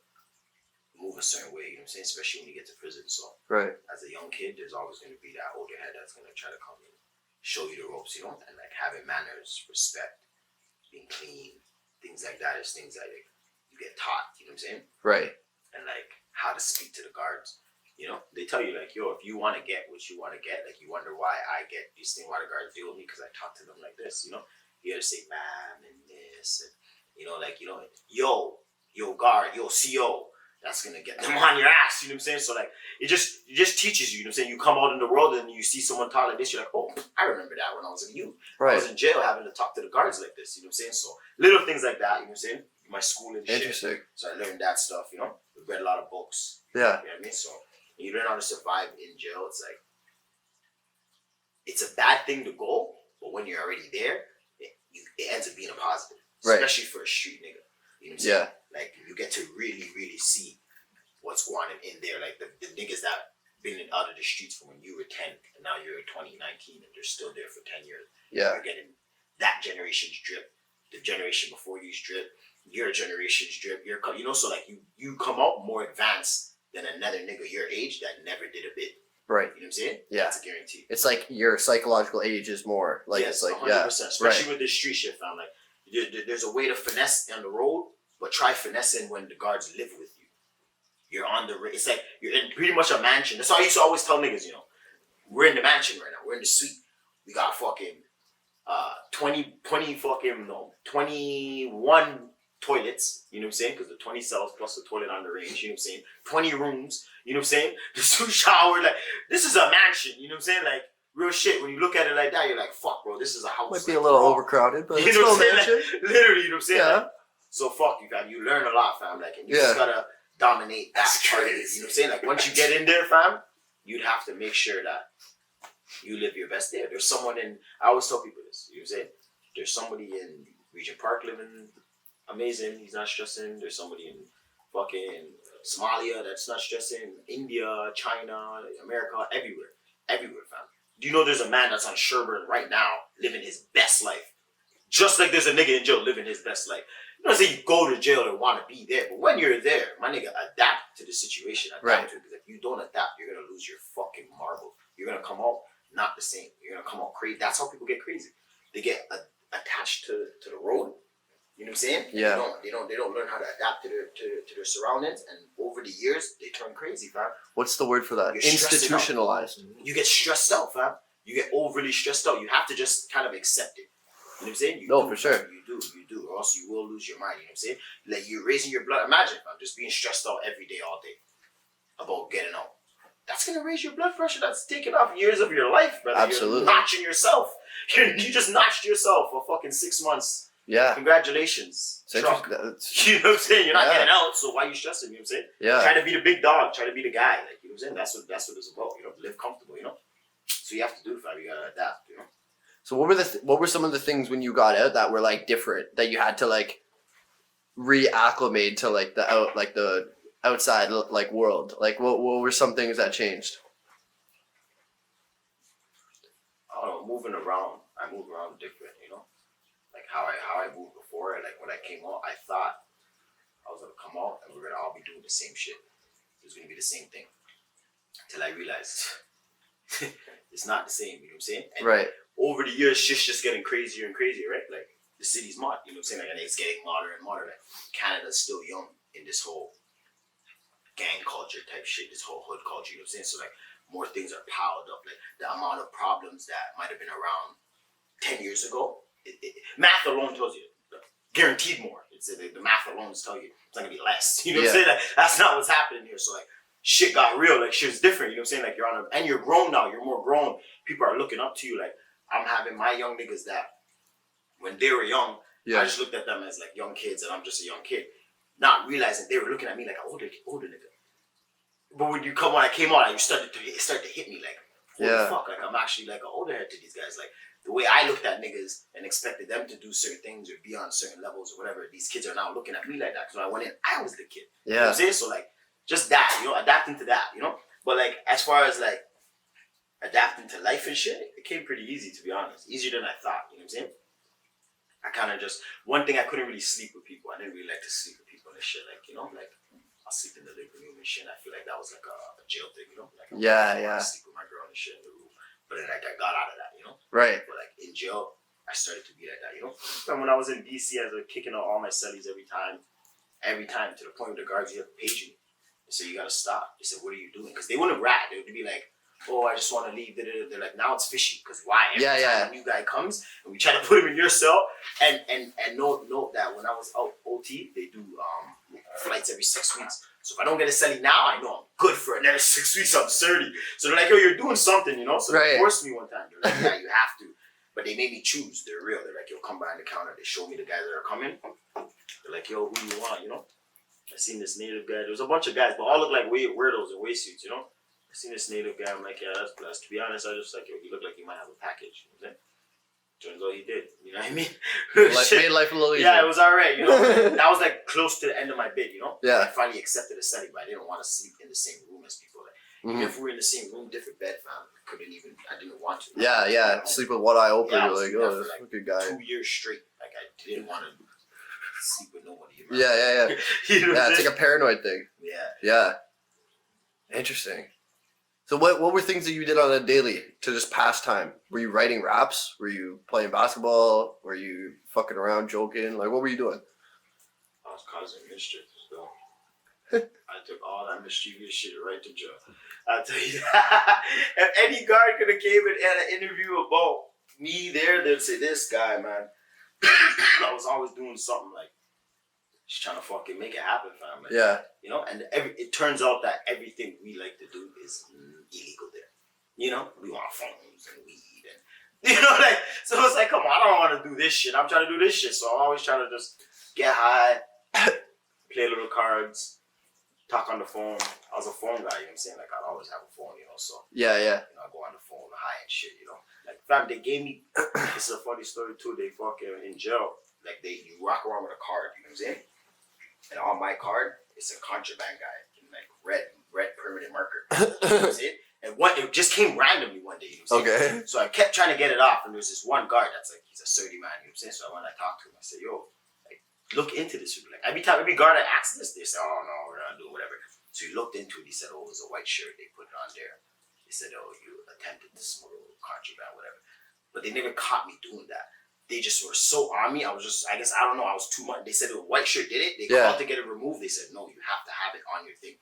move a certain way, you know what I'm saying? Especially when you get to prison. So, as a young kid, there's always going to be that older head that's going to try to come and show you the ropes, you know? And like having manners, respect, being clean, things like that is things that like, you get taught, you know what I'm saying?
Right.
And like how to speak to the guards. You know, they tell you like, yo, if you want to get what you want to get, like you wonder why I get these things, why the guards deal with me, because I talk to them like this, you know? You gotta say ma'am and this, and you know, like, you know, yo guard, yo CO, that's gonna get them on your ass, you know what I'm saying? So like, it just teaches you, you know what I'm saying? You come out in the world and you see someone talk like this, you're like, oh, I remember that when I was a youth.
Right.
I was in jail having to talk to the guards like this, you know what I'm saying? So little things like that, you know what I'm saying? My school and shit.
Interesting.
So I learned that stuff, you know? I read a lot of books.
Yeah.
You know what I mean? So you learn how to survive in jail. It's like, it's a bad thing to go, but when you're already there, it ends up being a positive. Especially for a street nigga. You know what I'm saying? Like, you get to really, really see what's going on in there. Like, the niggas that been out of the streets from when you were 10 and now you're 2019 and they're still there for 10 years.
Yeah.
You're getting that generation's drip, the generation before you's drip, your generation's drip, you know, so like you come out more advanced than another nigga your age that never did a bit.
Right.
You know what I'm saying?
Yeah.
That's a guarantee.
It's like your psychological age is more. Like,
yes,
it's like,
100%. Especially with this street shit, fam. Like, there's a way to finesse on the road, but try finessing when the guards live with you. You're on the, it's like, you're in pretty much a mansion. That's why I used to always tell niggas, you know, we're in the mansion right now. We're in the suite. We got fucking 21 toilets, you know what I'm saying? Because the 20 cells plus the toilet on the range, you know what I'm saying? 20 rooms, you know what I'm saying? The 2 showers, like, this is a mansion, you know what I'm saying? Like, real shit. When you look at it like that, you're like, fuck, bro, this is a house.
Might be a little overcrowded, but it's still a mansion.
Like, literally, you know what I'm saying?
Yeah.
Like, so fuck you, fam. You learn a lot, fam. Like, and you just gotta dominate that part of it, you know what I'm saying? Like, once you get in there, fam, you'd have to make sure that you live your best there. There's someone in, I always tell people this, you know what I'm saying? There's somebody in Regent Park living amazing, he's not stressing. There's somebody in fucking Somalia that's not stressing. India, China, America, everywhere, fam. Do you know there's a man that's on Sherburne right now living his best life? Just like there's a nigga in jail living his best life. You don't say you go to jail and want to be there, but when you're there, my nigga, adapt to the situation. Adapt to it, because if you don't adapt, you're gonna lose your fucking marbles. You're gonna come out not the same. You're gonna come out crazy. That's how people get crazy. They get attached to the road. You know what I'm saying?
Yeah.
They don't learn how to adapt to their surroundings, and over the years they turn crazy, fam.
What's the word for that? Institutionalized.
You get stressed out, fam. You get overly stressed out. You have to just kind of accept it. You know what I'm saying?
For sure.
You do, or else you will lose your mind. You know what I'm saying? Like, you're raising your blood. Imagine, fam, just being stressed out every day, all day about getting out. That's gonna raise your blood pressure. That's taking off years of your life, brother.
Absolutely.
You're notching yourself. You just notched yourself for fucking 6 months.
Yeah.
Congratulations. You know what I'm saying? You're not getting out, so why are you stressing? You know what I'm saying?
Yeah.
Try to be the big dog. Try to be the guy. Like, you know what I'm saying? That's what it's about. You know, live comfortable. You know. So you have to do it, fam. You gotta adapt. You know.
So what were some of the things when you got out that were like different that you had to like reacclimate to like the outside like world? Like what were some things that changed?
I don't know. Moving around. I move around different. You know. Like how I moved before, and like when I came out, I thought I was gonna come out and we're gonna all be doing the same shit. It was gonna be the same thing. Till I realized it's not the same, you know what I'm saying? And
right.
Over the years, shit's just getting crazier and crazier, right? Like, the city's mod, you know what I'm saying? Like, and it's getting modern and modern. Like, Canada's still young in this whole gang culture type shit, this whole hood culture, you know what I'm saying? So like, more things are piled up. Like, the amount of problems that might have been around 10 years ago, math alone tells you, guaranteed more. It's the math alone tells you it's not gonna be less. You know what I'm saying? Like, that's not what's happening here. So like, shit got real. Like, shit's different. You know what I'm saying? Like, and you're grown now. You're more grown. People are looking up to you. Like, I'm having my young niggas that when they were young,
Yeah.
I just looked at them as like young kids, and I'm just a young kid, not realizing they were looking at me like an older nigga. But when I came out, it started to hit me like, holy fuck, like I'm actually like an older head to these guys. Like the way I looked at niggas and expected them to do certain things or be on certain levels or whatever, these kids are now looking at me like that. Because when I went in, I was the kid. You know what I'm saying? So like, just that, you know, adapting to that, you know? But like, as far as like, adapting to life and shit, it came pretty easy, to be honest. Easier than I thought, you know what I'm saying? I kind of just, one thing, I couldn't really sleep with people. I didn't really like to sleep with people and shit. Like, you know, like, I'll sleep in the living room and shit. I feel like that was like a jail thing, you know? Like, I sleep with my girl and shit in the room. But then like, I got out of that, you know?
Right.
But like, in jail, I started to be like that, you know? And when I was in DC, I was like, kicking out all my cellies every time, to the point where the guards used to page me. They said, you gotta stop. They said, what are you doing? Because they wouldn't rat. They would be like, oh, I just want to leave. They're like, now it's fishy. Because why? Every time a new guy comes and we try to put him in your cell. And note that when I was out OT, they do flights every 6 weeks. So if I don't get a celly now, I know I'm good for another 6 weeks. I'm 30. So they're like, yo, you're doing something, you know? So they forced me one time. They're like, yeah, you have to. But they made me choose. They're real. They're like, yo, come behind the counter. They show me the guys that are coming. They're like, yo, who do you want, you know? I seen this native guy. There was a bunch of guys, but all look like weirdos in waist suits, you know? I seen this native guy. I'm like, yeah, that's blessed. To be honest, I was just like, yo, he looked like he might have a package. You know what I'm saying? Turns out he did. You know what I mean?
Made life a little easier.
Yeah, it was alright, you know? That was like close to the end of my bid, you know?
Yeah.
I finally accepted a setting, but I didn't want to sleep in the same room as people. Like, even if we were in the same room, different bed, fam, I didn't want to.
Yeah.
You know?
Sleep with one eye open.
Yeah,
You're like, oh, this
like
good guy.
2 years straight. Like, I didn't want to sleep with nobody.
Yeah.
You know
Yeah, it's like a paranoid thing. Yeah. Interesting. So what were things that you did on a daily to just pass time? Were you writing raps? Were you playing basketball? Were you fucking around, joking? Like, what were you doing?
I was causing mischief, so I took all that mischievous shit right to jail. I'll tell you that. If any guard could have came and had an interview about me there, they'd say, this guy, man. I was always doing something like, just trying to fucking make it happen, fam. Like,
yeah.
You know, and it turns out that everything we like to do is illegal there. You know, we want phones and weed and, you know, like, so it's like, come on, I don't want to do this shit. I'm trying to do this shit. So I'm always trying to just get high, play little cards, talk on the phone. I was a phone guy, you know what I'm saying? Like, I'd always have a phone, you know, so.
Yeah.
You know, I go on the phone high and shit, you know. Like, fam, they gave me, this is a funny story too, they fucking in jail, like, you walk around with a card, you know what I'm saying? And on my card, it's a contraband guy in like red permanent marker. You know what I'm saying? And it just came randomly one day. You know what I'm saying? So I kept trying to get it off, and there's this one guard that's like, he's a 30 man. You know what I'm saying? So when I talked to him, I said, yo, like, look into this. Like every guard I asked this, they said, oh no, we're not doing whatever. So he looked into it. He said, oh, it was a white shirt. They put it on there. He said, oh, you attempted to smuggle contraband, whatever. But they never caught me doing that. They just were so on me. I was too much. They said the white shirt did it. They called to get it removed. They said, no, you have to have it on your thing.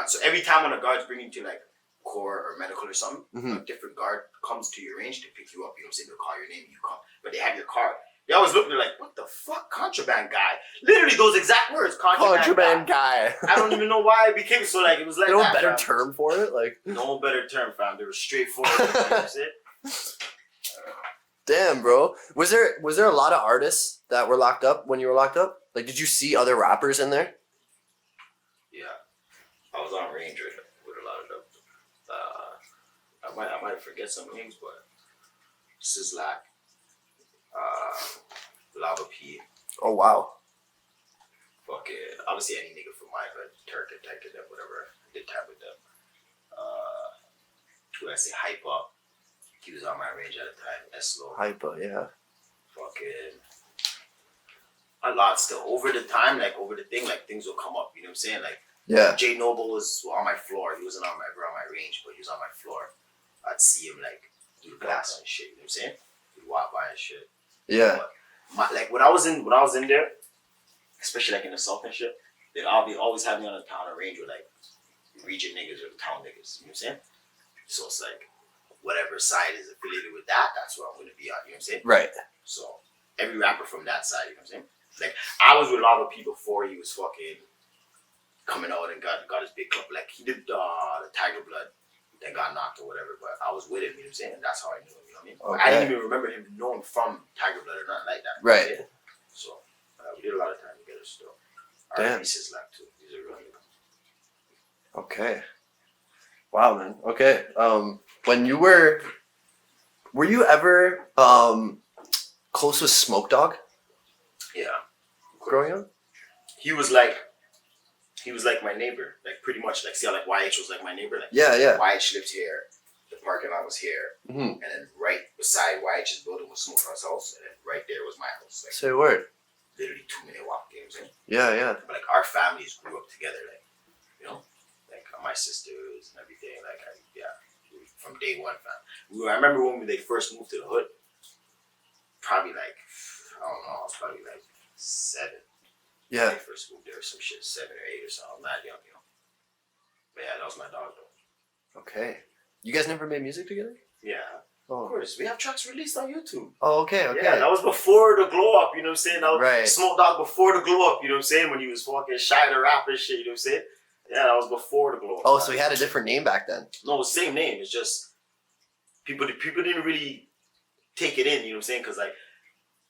So every time when a guard's bringing you to like core or medical or something, a different guard comes to your range to pick you up. You know what I'm saying? They'll call your name, you come. But they have your card. They always look, they're like, what the fuck? Contraband guy. Literally those exact words. Contraband guy. I don't even know why it became so like, it was like
no
that,
better
fam.
term for it? Like
no better term, fam. They were straightforward. You know what I'm saying?
Damn, bro. Was there a lot of artists that were locked up when you were locked up? Like, did you see other rappers in there?
Yeah, I was on range with a lot of them. I might forget some names, but Sizzlack, Lava P.
Oh wow.
Fucking obviously any nigga from my hood, Turk and Tyke and them, whatever. I did time with them. Who I say Hype Up. He was on my range at the time. Eslo.
Hyper, yeah.
Fucking a lot still. Over the time, like over the thing, like things will come up. You know what I'm saying? Like Jay Noble was on my floor. He wasn't on my range, but he was on my floor. I'd see him like do the glass and shit. You know what I'm saying? He'd walk by and shit.
Yeah.
But like when I was in there, especially like in the South and shit, they'd always have me on a range with like Regent niggas or the town niggas. You know what I'm saying? So it's like, whatever side is affiliated with that, that's where I'm going to be on, you know what I'm saying?
Right.
So, every rapper from that side, you know what I'm saying? Like, I was with a lot of people before he was fucking coming out and got his big club. Like, he did the Tiger Blood that got knocked or whatever, but I was with him, you know what I'm saying? And that's how I knew him, you know what I mean? I didn't even remember him knowing from Tiger Blood or nothing like that.
Right.
Yeah. So we did a lot of time together still. Our
Damn.
pieces left too. These are really good.
Okay. Wow, man. Okay. When you were you ever close with Smoke Dawg
Yeah.
growing up?
He was like my neighbor, like pretty much. Like see how like YH was like my neighbor. Like
Yeah.
YH lived here. The parking lot was here,
Mm-hmm.
and then right beside YH's building was Smoke Dawg's house, and then right there was my house. Like
Say a word.
literally 2-minute walk. You know what I'm saying?
Yeah.
But like our families grew up together, like you know, like my sisters and everything. Like from day one, fam. I remember when they first moved to the hood. Probably like I don't know. I was probably like 7.
Yeah.
When they first moved there, some shit 7 or 8 or something. I'm not young, you know. But yeah, that was my dog though.
Okay. You guys never made music together?
Yeah.
Oh.
Of course, we have tracks released on YouTube.
Oh, okay.
Yeah, that was before the glow up, you know what I'm saying? That was
Right.
Smoke Dawg before the glow up, you know what I'm saying? When he was fucking shy to rap and shit, you know what I'm saying? Yeah, that was before the glow up.
Oh, so he had a different name back then.
No, same name. It's just people didn't really take it in, you know what I'm saying? Because like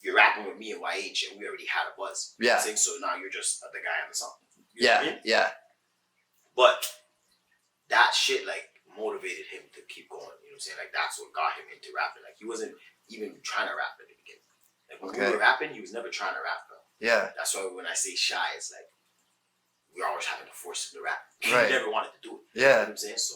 you're rapping with me and YH and we already had a buzz. You know what I'm saying? So now you're just the guy on the song. You know what I mean?
Yeah.
But that shit like motivated him to keep going. You know what I'm saying? Like that's what got him into rapping. Like he wasn't even trying to rap at the beginning. Like when we were rapping, he was never trying to rap though.
Yeah.
That's why when I say shy, it's like we're always having to force him to rap.
Right.
He never wanted to do it.
Yeah.
You know what I'm saying? So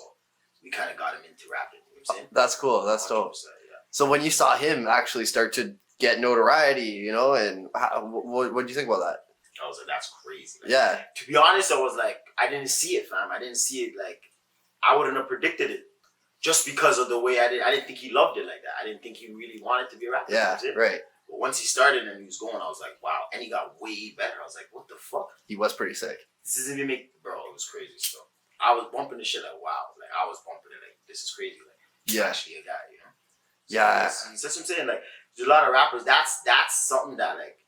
we kind of got him into rapping. You know what I'm saying?
That's cool. That's dope.
Yeah.
So when you saw him actually start to get notoriety, you know, and what do you think about that?
I was like, that's crazy. Like,
Yeah.
To be honest, I was like, I didn't see it, fam. I didn't see it like I wouldn't have predicted it just because of the way I didn't think he loved it like that. I didn't think he really wanted to be a rapper.
Yeah.
You know
Right.
But once he started and he was going, I was like, wow. And he got way better. I was like, what the fuck?
He was pretty sick.
This doesn't even make, bro, it was crazy stuff. I was bumping the shit like, wow. Like, I was bumping it like, this is crazy. Like, he's actually a guy, you know? So
Yeah.
That's what I'm saying. Like, there's a lot of rappers. That's something that, like,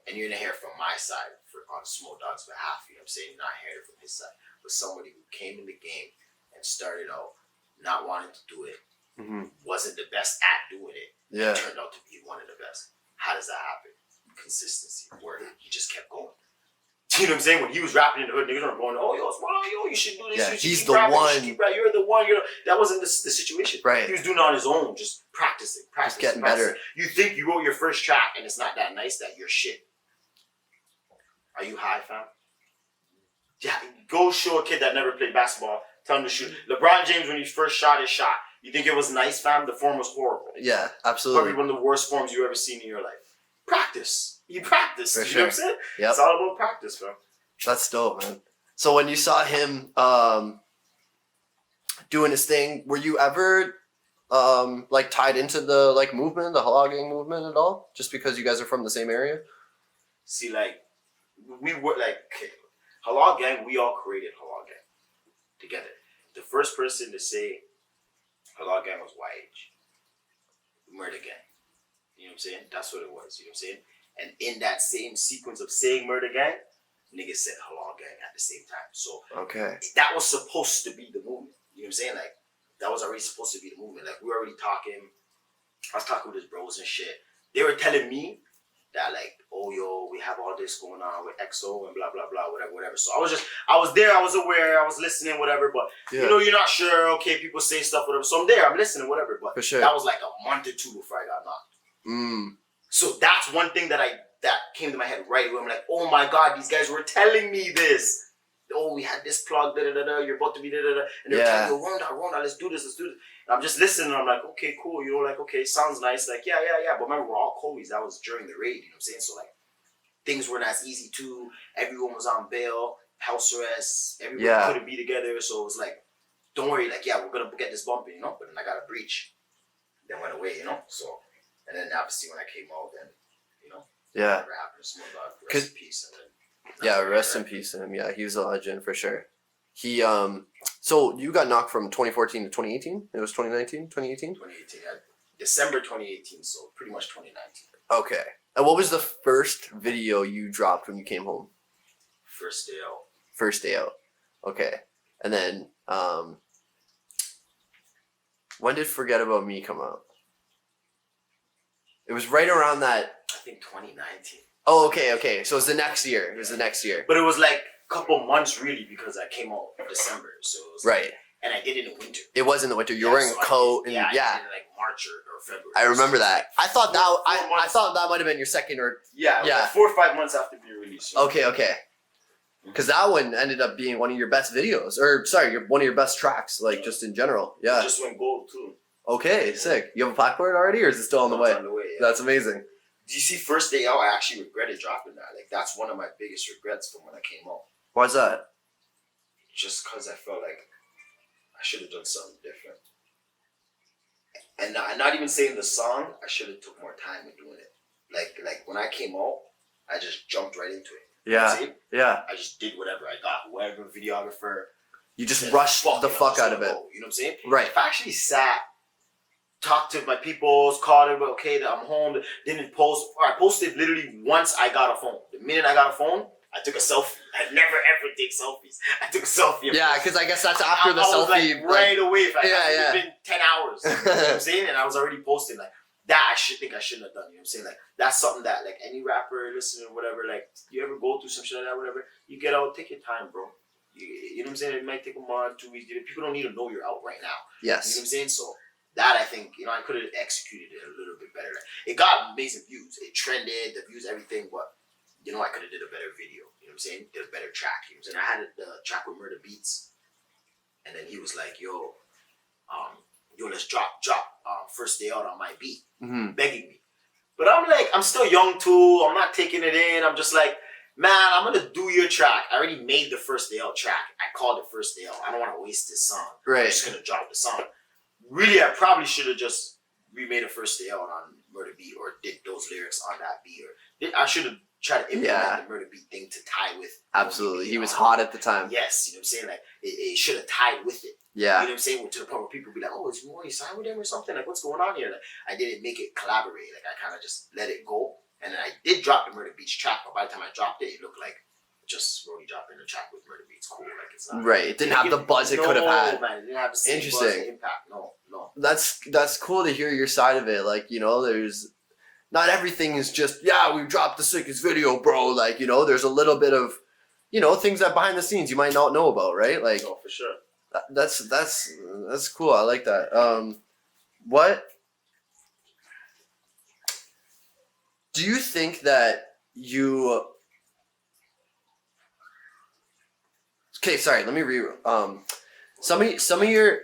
and you're going to hear from my side on Smoke Dawg's behalf. You know what I'm saying? You're not hearing it from his side. But somebody who came in the game and started out not wanting to do it, wasn't the best at doing it, turned out to be one of the best. How does that happen? Consistency, word. He just kept going. You know what I'm saying? When he was rapping in the hood, niggas weren't going, oh, you should do this.
Yeah,
you should
he's
keep
the
rapping,
one.
You should keep rapping. You're the one. That wasn't the situation.
Right.
He was doing it on his own, just practicing.
Just getting better.
You think you wrote your first track and it's not that nice that you're shit. Are you high, fam? Yeah, go show a kid that never played basketball, tell him to shoot. LeBron James, when he first shot his shot, you think it was nice, fam? The form was horrible.
Yeah, absolutely.
Probably one of the worst forms you've ever seen in your life. Practice. You practice.
For
you
sure.
know what I'm saying?
Yep.
It's all about practice, fam.
That's dope, man. So when you saw him doing his thing, were you ever like tied into the like movement, the Halal Gang movement at all? Just because you guys are from the same area?
See, like, we were like, Halal Gang, we all created Halal Gang together. The first person to say Halal Gang was YH. Murder Gang. You know what I'm saying? That's what it was. You know what I'm saying? And in that same sequence of saying Murder Gang, niggas said Halal Gang at the same time. So that was supposed to be the movement. You know what I'm saying? Like, that was already supposed to be the movement. Like, we were already talking. I was talking with his bros and shit. They were telling me that, like, oh, yo, we have all this going on with EXO and blah, blah, blah, whatever. So I was there, I was aware, I was listening, whatever. But, you know, you're not sure. Okay, people say stuff, whatever. So I'm there, I'm listening, whatever. But that was like a month or two before I got knocked. So that's one thing that came to my head right away. I'm like, oh my God, these guys were telling me this. Oh, we had this plug, you're about to be da-da-da. And they're telling me, Ronda, let's do this. And I'm just listening, and I'm like, okay, cool. You know, like, okay, sounds nice. Like, yeah. But remember, we're all Cohees. That was during the raid, you know what I'm saying? So, like, things weren't as easy too. Everyone was on bail, house arrest. Everyone couldn't be together. So it was like, don't worry, like, yeah, we're going to get this bumping, you know? But then I got a breach. Then went away, you know? So, and then obviously when I came out, then, you know? Whatever happened to Smoke Dawg, rest in peace. And then,
rest in peace to him. Yeah, he was a legend for sure. He, so you got knocked from 2014 to 2018? It was 2019, 2018?
2018, December 2018, so pretty much 2019.
Okay. And what was the first video you dropped when you came home?
First day out.
First day out. Okay. And then, when did Forget About Me come out? It was right around that.
I think 2019.
Oh, okay. So it was the next year.
But it was like a couple months really because I came out in December. So it was
right.
And I did it in the winter.
It was in the winter. You're wearing a coat.
I did it in like March or February.
I remember that. I thought
I
thought that might have been your second or.
Yeah. Like 4 or 5 months after being released.
Okay. Because that one ended up being one of your best videos, or sorry, one of your best tracks, like just in general. Yeah.
It just went gold too.
Okay, sick. You have a plaque for it already, or is it still on the way?
It's on the way. Yeah.
That's amazing.
Do you see first day out? I actually regretted dropping that. Like that's one of my biggest regrets from when I came out.
Why's that?
Just because I felt like I should have done something different. And I'm not even saying the song. I should have took more time in doing it. Like when I came out, I just jumped right into it.
Yeah.
See?
Yeah.
I just did whatever I got. Whoever videographer.
You just rushed the fuck out of it.
You know what I'm saying?
Right.
If I actually sat, talked to my peoples, called them, okay, I'm home, didn't post. Or I posted literally once I got a phone. The minute I got a phone, I took a selfie. I never ever take selfies. I took a selfie.
Yeah, because I guess that's after the
I was
selfie.
Like, right away. If I
yeah.
It's been 10 hours. You know what I'm saying? And I was already posting like that. I shouldn't have done. You know what I'm saying? Like that's something that like any rapper listening or whatever, like you ever go through some shit like that, whatever, you get out, take your time, bro. You know what I'm saying? It might take a month, 2 weeks. People don't need to know you're out right now.
Yes.
You know what I'm saying? So that I think, I could have executed it a little bit better. It got amazing views. It trended, the views, everything, but I could have did a better video. You know what I'm saying? Did a better track. You know what I'm saying? I had the track with Murder Beats. And then he was like, yo, let's drop first day out on my beat.
Mm-hmm.
Begging me. But I'm like, I'm still young too. I'm not taking it in. I'm just like, man, I'm going to do your track. I already made the first day out track. I called it first day out. I don't want to waste this song.
Right.
I'm just going to drop the song. Really, I probably should have just remade a first day out on Murder Beat or did those lyrics on that beat. I should have tried to implement the Murder Beat thing to tie with.
Absolutely. He was hot at the time.
Yes. You know what I'm saying? Like, it should have tied with it.
Yeah.
You know what I'm saying? To the point where people be like, oh, is Roney signed with him or something? Like, what's going on here? Like, I didn't make it collaborate. Like, I kind of just let it go. And then I did drop the Murder Beats track, but by the time I dropped it, it looked like just Roney dropping the track with Murder Beats. Cool. Like, it's not.
Right. It didn't have the buzz it could have had.
No, man. It didn't have the same
Interesting.
buzz and impact. No.
That's cool to hear your side of it. Like, there's not everything is just, we dropped the sickest video, bro. Like, there's a little bit of, things that behind the scenes you might not know about, right? Like,
no, for sure.
That's cool. I like that. What do you think that you? Okay, sorry. Let me some of your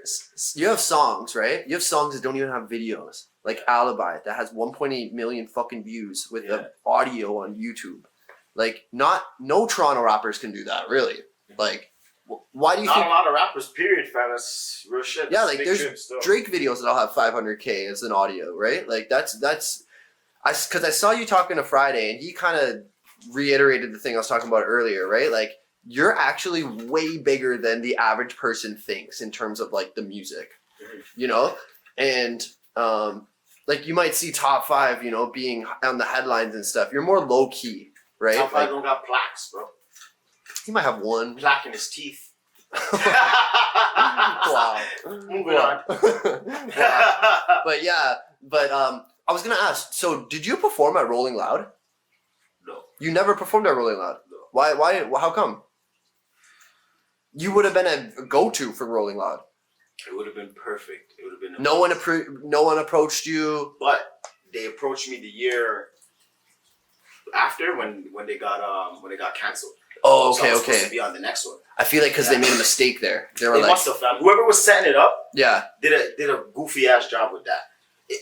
you have songs, right? You have songs that don't even have videos, like Alibi that has 1.8 million fucking views with the audio on YouTube. Like, no Toronto rappers can do that, really. Like. Why do you think?
Not a lot of rappers, period, fam. That's real shit.
Yeah, like there's Drake videos that'll have 500K as an audio, right? Like because I saw you talking to Friday, and he kind of reiterated the thing I was talking about earlier, right? Like you're actually way bigger than the average person thinks in terms of like the music, and like you might see top 5, being on the headlines and stuff. You're more low key, right?
Top 5 don't got plaques, bro.
He might have one.
Plaque in his teeth.
Wow.
Moving on.
Wow. But I was gonna ask. So, did you perform at Rolling Loud?
No.
You never performed at Rolling Loud.
No.
Why? How come? You would have been a go-to for Rolling Loud.
It would have been perfect. It would have been.
No one approached you.
But they approached me the year after when they got canceled.
Oh,
So I
okay,
was supposed
okay.
to be on the next one.
I feel like because they made a mistake there. They were
They
like,
must have, fam. Whoever was setting it up did a goofy ass job with that.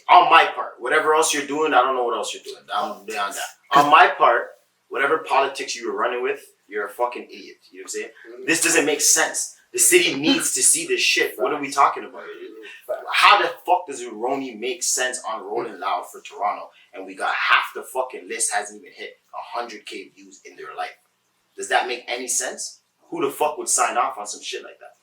On my part, whatever else you're doing, I don't know what else you're doing. I'm beyond that. On my part, whatever politics you were running with, you're a fucking idiot. You know what I'm saying? This doesn't make sense. The city needs to see this shit. What are we talking about? How the fuck does Roney make sense on Rolling Loud for Toronto? And we got half the fucking list hasn't even hit 100K views in their life. Does that make any sense? Who the fuck would sign off on some shit like that?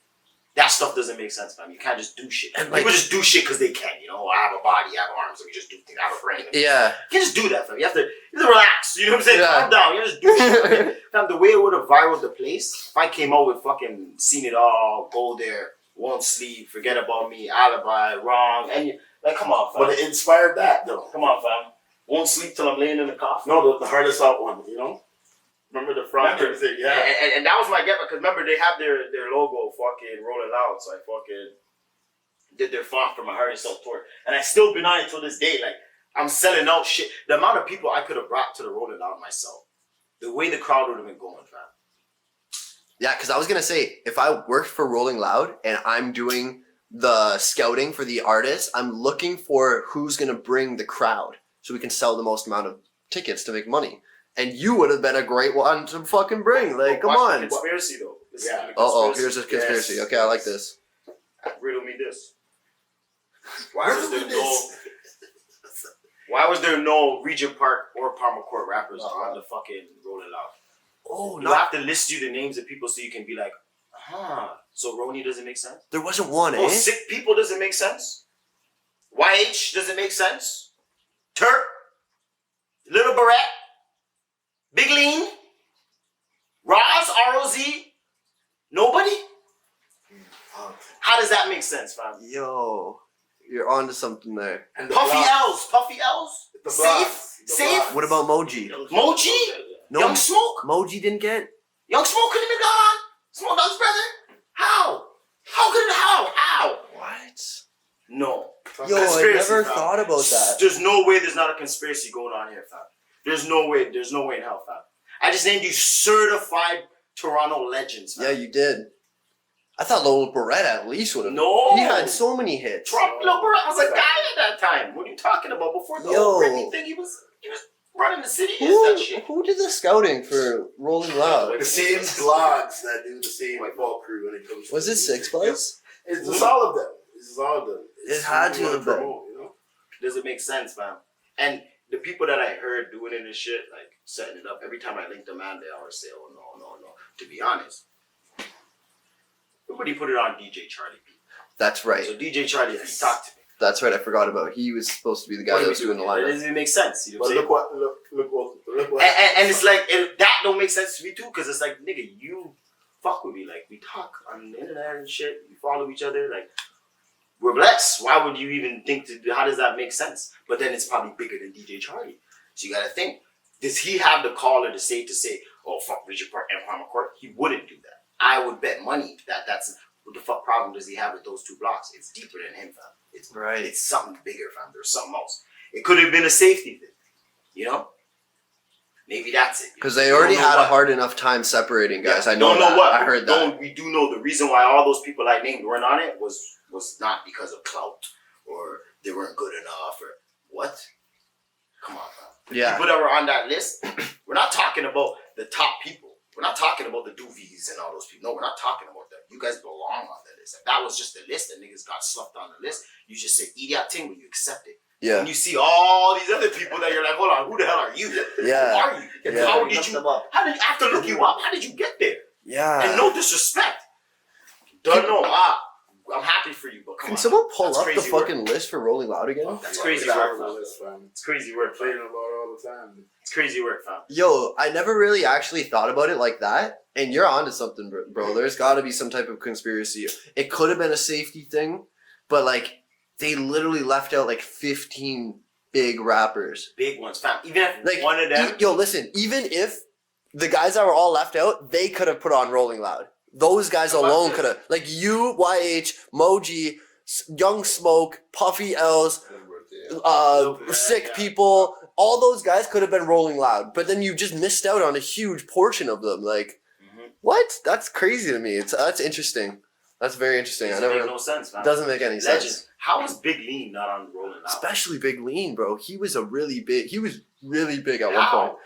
That stuff doesn't make sense, man. You can't just do shit. People just do shit because they can, I have a body, I have arms, so we just do things. I have a brain.
Yeah.
You can't just do that, fam. You have to relax. You know what I'm saying?
Yeah.
Calm down. You just do shit. Okay? Fam, the way it would have viraled the place, if I came out with fucking Seen It All, Go There, Won't Sleep, Forget About Me, Alibi, Wrong, and come on, fam.
But it inspired that, though.
Come on, fam. Won't sleep till I'm laying in the coffin.
No, the hardest out one, you know? Remember the front? Yeah.
And that was my get, because remember they have their logo fucking rolling loud, so I fucking did their font for my hardest out tour. And I still been on it till this day. Like, I'm selling out shit. The amount of people I could have brought to the Rolling Loud myself. The way the crowd would have been going, fam.
Yeah, because I was gonna say, if I worked for Rolling Loud and I'm doing the scouting for the artists, I'm looking for who's gonna bring the crowd so we can sell the most amount of tickets to make money. And you would have been a great one to fucking bring. Like, come on.
Conspiracy though.
Here's a conspiracy.
Yes.
Okay, I like this.
Riddle me this. Why was there no Regent Park or Palmer Court rappers on the fucking Rolling Loud?
Oh,
you have to list you the names of people so you can be like, so Roney doesn't make sense?
There wasn't one,
Oh, Sickppl doesn't make sense? YH doesn't make sense? Turk? Little Barrett? Big Lean? Roz? ROZ? Nobody? How does that make sense, fam?
Yo, you're onto something there.
And the
Puffy
blocks.
L's?
The
Safe?
blocks. The
Safe?
blocks.
What about Moji?
Moji?
No,
Young Smoke?
Moji didn't get.
Young Smoke couldn't have gone? Smoke Dawg's brother? How? How?
What?
No.
Yo, I
Conspiracy,
never
fam.
thought about that.
There's no way there's not a conspiracy going on here, fam. There's no way in hell, fam. I just named you certified Toronto legends, fam.
Yeah, you did. I thought Lil Barrett at least would have.
No.
He had so many hits.
Lil Barrett was a guy at that time. What are you talking about? Before the whole Britney thing, he was running the city. That shit.
Who did the scouting for Rolling Loud?
The same blogs that do the same ball crew when it comes to
Was it Sickppl?
It's just all of them.
It had to have been.
You know?
Does it make sense, fam? And the people that I heard doing it and shit, like setting it up, every time I link them on, they always say, oh, no. To be honest, nobody put it on DJ Charlie P.
That's right.
So DJ Charlie, he talked to me.
That's right. I forgot about it. He was supposed to be the guy that was doing the lineup.
Does it make sense? You know
But
what I'm saying?
look what.
And it's like, that don't make sense to me too, because it's like, nigga, you fuck with me. Like, we talk on the internet and shit. We follow each other. Like, we're blessed. Why would you even think how does that make sense? But then it's probably bigger than DJ Charlie. So you gotta think, does he have the call or the say to say, oh, fuck Regent Park and Palmer Court? He wouldn't do that. I would bet money that's, what the fuck problem does he have with those two blocks? It's deeper than him, fam. It's
right.
It's something bigger, fam. There's something else. It could have been a safety thing, you know? Maybe that's it.
Because they already had a hard enough time separating guys. I know
don't know
that.
what.
I heard that.
We do know the reason why all those people I named weren't on it was not because of clout or they weren't good enough or what? Come on, fam.
Yeah.
People that were on that list, we're not talking about the top people. We're not talking about the doovies and all those people. No, we're not talking about that. You guys belong on the list. If that was just the list and niggas got sloughed on the list, you just say, eat that thing when you accept it.
Yeah.
And you see all these other people that you're like, hold on, who the hell are you?
Yeah.
Who are you? And
Yeah.
how did you, I have to look you up. How did you get there?
Yeah.
And no disrespect. Don't know. I'm happy for you, but come
Can
on.
someone pull
That's
up the
crazy
fucking
work.
list for Rolling Loud again?
That's crazy work, fam.
fam.
It's crazy work,
Playing
fam.
about all the time.
It's crazy work, fam.
Yo, I never really actually thought about it like that. And you're onto something, bro. There's got to be some type of conspiracy. It could have been a safety thing, but like they literally left out like 15 big rappers.
Big ones, fam. Even if
Like
one of them.
yo, listen. Even if the guys that were all left out, they could have put on Rolling Loud. Those guys alone could have. Like you, YH, Moji, Young Smoke, Puffy L's, Sickppl. All those guys could have been Rolling Loud, but then you just missed out on a huge portion of them. Like, what? That's crazy to me. That's interesting. That's very interesting.
Doesn't make no sense, man.
Doesn't make any sense.
How is Big Lean not on Rolling Loud?
Especially Big Lean, bro. He was really big at one
How?
point.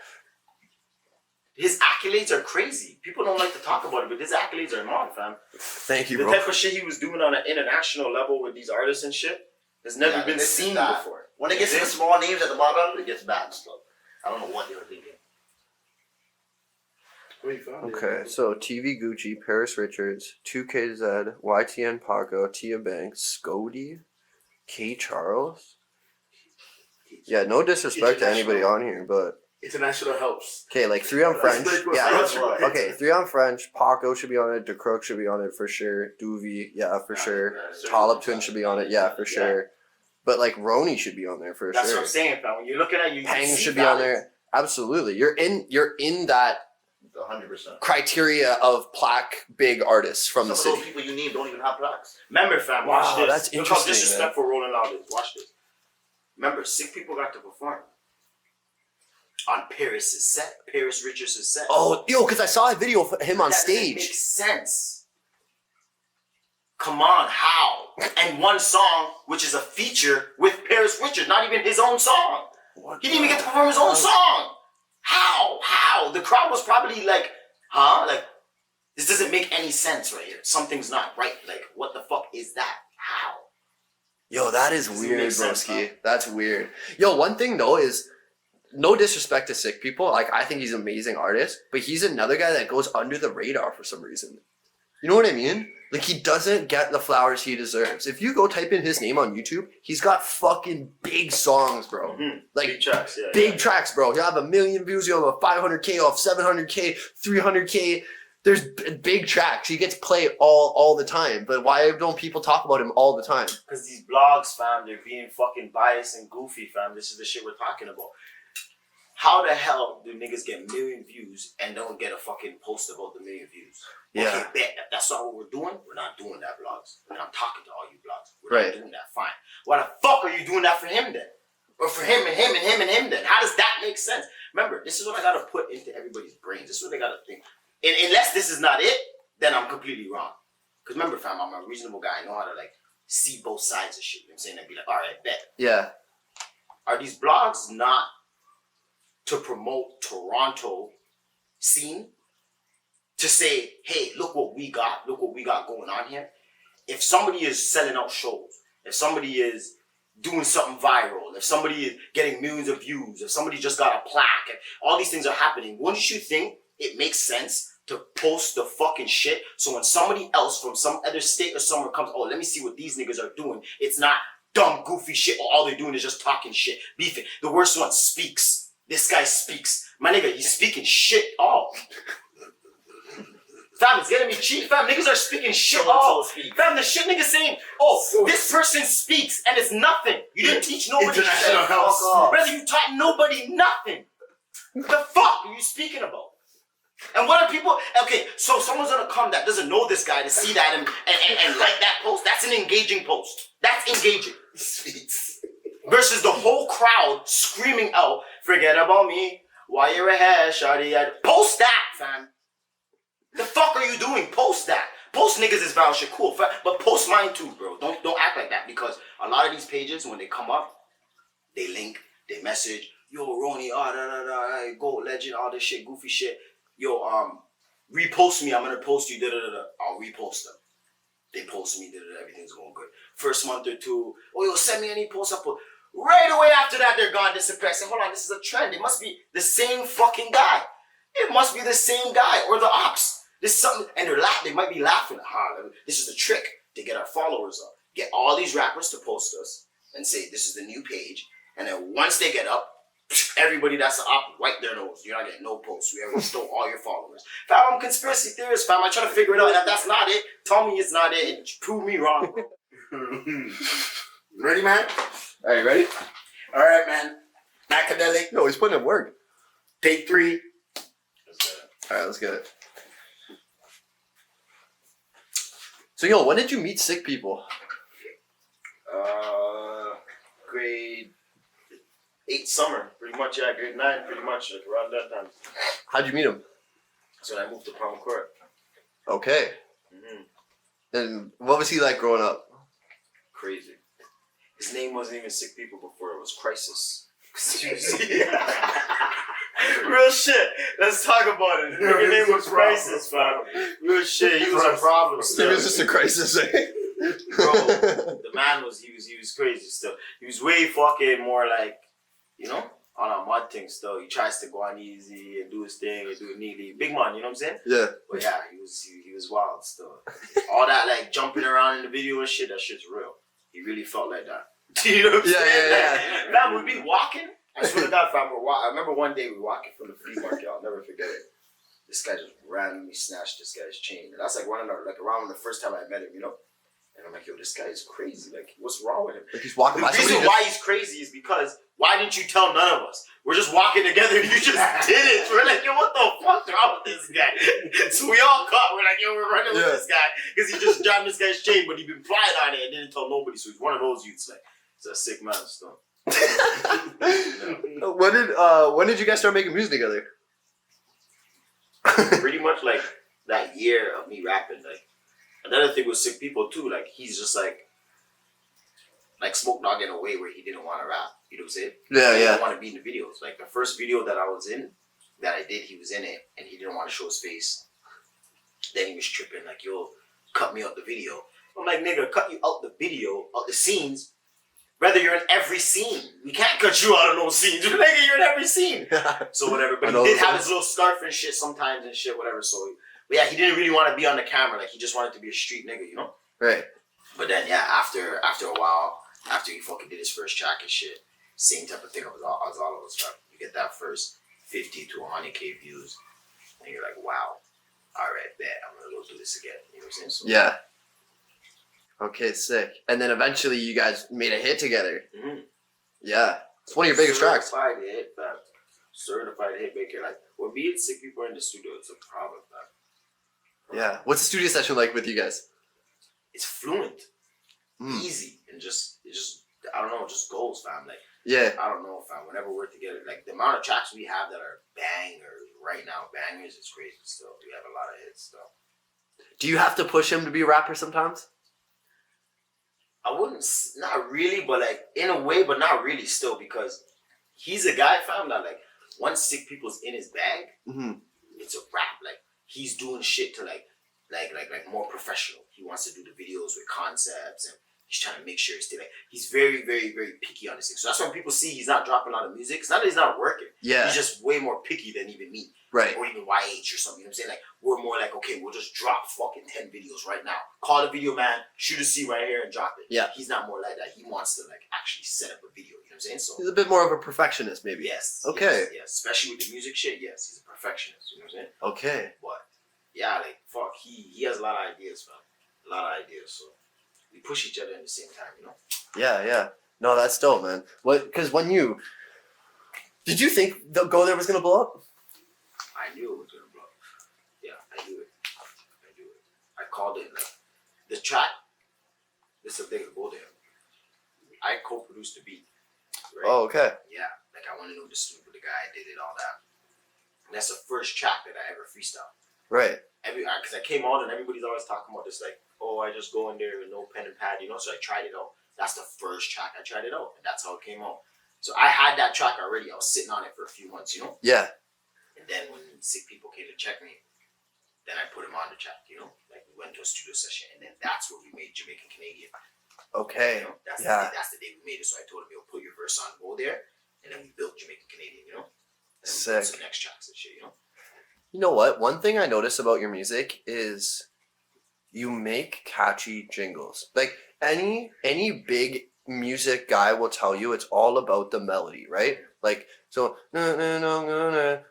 His accolades are crazy. People don't like to talk about it, but his accolades are enormous, fam.
Thank you,
The
bro.
type of shit he was doing on an international level with these artists and shit has never been seen before.
When it gets to the small names at the bottom, it gets bad stuff. I don't know what they were thinking.
Okay, so TV Gucci, Paris Richards, 2KZ, YTN Paco, Tia Banks, Scody, K Charles. Yeah, no disrespect to anybody on here, but
International helps.
okay, like 3 on French. Yeah.
That's right.
Okay, 3 on French. Paco should be on it. DeCrook should be on it for sure. Doovie, yeah, for sure. Tolop Twin should be on it, yeah, for sure. But like Roney should be on there for
That's
sure.
what I'm saying, fam. When you're looking at you,
Pang should be on there. Absolutely. You're in that
100%.
criteria of plaque big artists from
Some
the
of
city.
those people you name don't even have plaques.
Remember, fam,
Wow,
watch this.
that's
Look how
interesting,
disrespectful Rolling Loud is. Watch this. Remember, sick people got to perform on Paris's set. Paris Richards' set.
Oh, yo, because I saw a video of him on
That doesn't
stage.
make sense. Come on, how? And one song, which is a feature with Paris Richards, not even his own song. He didn't even get to perform his own song. How? How? The crowd was probably like, huh? Like, this doesn't make any sense right here. Something's not right. Like, what the fuck is that? How?
Yo, that is
Doesn't
weird,
make sense,
broski.
huh?
That's weird. Yo, one thing though is, no disrespect to Sickppl. Like, I think he's an amazing artist, but he's another guy that goes under the radar for some reason. You know what I mean? Like, he doesn't get the flowers he deserves. If you go type in his name on YouTube, he's got fucking big songs, bro.
Mm-hmm.
Like,
Big tracks, yeah.
big tracks, bro. He'll have 1 million views. He'll have a 500K off 700K, 300K. There's big tracks. He gets played all the time. But why don't people talk about him all the time?
Because these blogs, fam, they're being fucking biased and goofy, fam. This is the shit we're talking about. How the hell do niggas get 1 million views and don't get a fucking post about the 1 million views?
Yeah.
Okay, bet. If that's not what we're doing, we're not doing that, blogs. And I'm talking to all you blogs. We're
Right.
not doing that. Fine. Why the fuck are you doing that for him then? Or for him and him and him and him then? How does that make sense? Remember, this is what I gotta put into everybody's brains. This is what they gotta think. And unless this is not it, then I'm completely wrong. Because remember, fam, I'm a reasonable guy. I know how to like see both sides of shit. You know what I'm saying? And be like, all right, bet.
Yeah.
Are these blogs not to promote Toronto scene? To say, hey, look what we got going on here. If somebody is selling out shows, if somebody is doing something viral, if somebody is getting millions of views, if somebody just got a plaque, and all these things are happening, wouldn't you think it makes sense to post the fucking shit so when somebody else from some other state or somewhere comes, oh, let me see what these niggas are doing, it's not dumb, goofy shit, or all they're doing is just talking shit, beefing. The worst one speaks. This guy speaks. My nigga, he's speaking shit off. Fam, it's getting me cheap, fam. Niggas are speaking shit off. Fam, the shit niggas saying, oh, this person speaks and it's nothing. You didn't teach nobody
International
shit.
health.
Brother, you taught nobody nothing. The fuck are you speaking about? And what are people, okay, so someone's gonna come that doesn't know this guy to see that and like that post. That's an engaging post. That's engaging. Versus the whole crowd screaming out, forget about me, why you're ahead, shawty. Post that, fam. The fuck are you doing? Post that. Post niggas is viral shit, cool, but post mine too, bro. Don't act like that because a lot of these pages, when they come up, they link, they message, yo, Roney, gold legend, all this shit, goofy shit. Yo, repost me, I'm gonna post you, I'll repost them. They post me, everything's going good. First month or two, oh, yo, send me any post up. Right away after that, they're gone, disappear. I say, hold on, this is a trend. It must be the same fucking guy. It must be the same guy or the ops. This is something, and they might be laughing. This is the trick to get our followers up. Get all these rappers to post us and say, this is the new page. And then once they get up, everybody that's up, wipe their nose. You're not getting no posts. We already stole all your followers. Fam, I'm a conspiracy theorist, fam. I try to figure it out. And if that's not it, tell me it's not it. And prove me wrong.
Ready, man?
All right, ready?
All right, man. Macadelic.
No, he's putting in work.
Take 3.
All right, let's get it. So, yo, when did you meet Sickppl?
Grade 8 summer, pretty much. Yeah, grade 9, pretty much, like around that time.
How'd you meet him?
So I moved to Palm Court.
Okay.
Mm-hmm.
And what was he like growing up?
Crazy. His name wasn't even Sickppl before, it was Crisis. Real shit. Let's talk about it. His name was Crisis, fam. Real shit. He was a problem
It
still.
was just a crisis, eh?
Bro, the man was crazy still. He was way fucking more like, you know, on a mud thing still. He tries to go on easy and do his thing and do it neatly. Big man, you know what I'm saying?
Yeah.
But yeah, he was wild still. All that like jumping around in the video and shit, that shit's real. He really felt like that. You know what I'm saying?
Yeah.
Man, we'd be walking. I swear to God, fam, I remember one day we were walking from the flea market. I'll never forget it. This guy just randomly snatched this guy's chain. And that's like around the first time I met him, you know? And I'm like, yo, this guy is crazy. Like, what's wrong with him?
Like he's walking
The
by.
reason why he's crazy is because why didn't you tell none of us? We're just walking together and you just did it. We're like, yo, what the fuck's wrong with this guy? So we all caught. We're like, yo, we're running with this guy because he just jammed this guy's chain, but he been flying on it and didn't tell nobody. So he's one of those youths. Like, he's a sick man. So.
When did you guys start making music together?
Pretty much like that year of me rapping. Like another thing with sick people too. Like he's just like Smoke Dawg in a way where he didn't want to rap. You know what I'm saying?
Yeah,
he
yeah.
didn't want to be in the videos. Like the first video that I was in, that I did, he was in it, and he didn't want to show his face. Then he was tripping like, "Yo, cut me out the video." I'm like, "Nigga, cut you out the video, out the scenes. Brother, you're in every scene. We can't cut you out of those scenes. Nigga, you're in every scene." So whatever. But he did have his little scarf and shit sometimes and shit, whatever. So but yeah, he didn't really want to be on the camera. Like he just wanted to be a street nigga, you know?
Right.
But then yeah, after a while, after he fucking did his first track and shit, same type of thing as all of us. Right? You get that first 50 to 100K views, and you're like, wow, all right, bet I'm gonna go do this again. You know what I'm saying? So,
yeah. Okay, sick. And then eventually you guys made a hit together.
Mm-hmm.
Yeah. It's one of your biggest tracks.
Certified hit, fam. Certified hit maker. Like, when me and sick people are in the studio, it's a problem, fam.
Yeah. What's the studio session like with you guys?
It's fluent, easy, and just I don't know, it just goes, fam. Like,
yeah.
I don't know, fam. Whenever we're together, like the amount of tracks we have that are bangers right now, bangers, it's crazy. Still, we have a lot of hits still.
Do you have to push him to be a rapper sometimes?
I wouldn't, not really, but like in a way, but not really still, because he's a guy, fam, that like once sick people's in his bag, it's a rap. Like he's doing shit to like more professional. He wants to do the videos with concepts and he's trying to make sure it's like he's very, very, very picky on this thing. So that's when people see he's not dropping a lot of music. It's not that he's not working.
Yeah.
He's just way more picky than even me.
Right.
Or even YH or something. You know what I'm saying? Like we're more like, okay, we'll just drop fucking 10 videos right now. Call the video man, shoot a scene right here and drop it.
Yeah.
He's not more like that. He wants to like actually set up a video. You know what I'm saying? So
He's a bit more of a perfectionist, maybe.
yes.
Okay.
Yes. Especially with the music shit, yes, he's a perfectionist. You know what I'm saying?
Okay.
But yeah, like fuck, he has a lot of ideas, man. A lot of ideas. So we push each other at the same time, you know?
Yeah, yeah. No, that's dope, man. Because when did you think the Go There was gonna blow up?
I knew it was gonna blow up. Yeah, I knew it. I called it like the track. This is the thing with Go There. I co-produced the beat. Right?
Oh, okay.
Yeah, like I went into the studio with the guy, I did it, all that. And that's the first track that I ever freestyled.
Right.
Because I came on and everybody's always talking about this, like, oh, I just go in there with no pen and pad, you know. So I tried it out. That's the first track I tried it out, and that's how it came out. So I had that track already. I was sitting on it for a few months, you know.
Yeah.
And then when sick people came to check me, then I put him on the track, you know. Like we went to a studio session, and then that's where we made Jamaican Canadian.
Okay.
You know? That's the day we made it. So I told him, yo, put your verse on, go there, and then we built Jamaican Canadian, you know. And then we built some next tracks and shit, you know.
You know what? One thing I notice about your music is you make catchy jingles. Like any big music guy will tell you it's all about the melody, right? Like so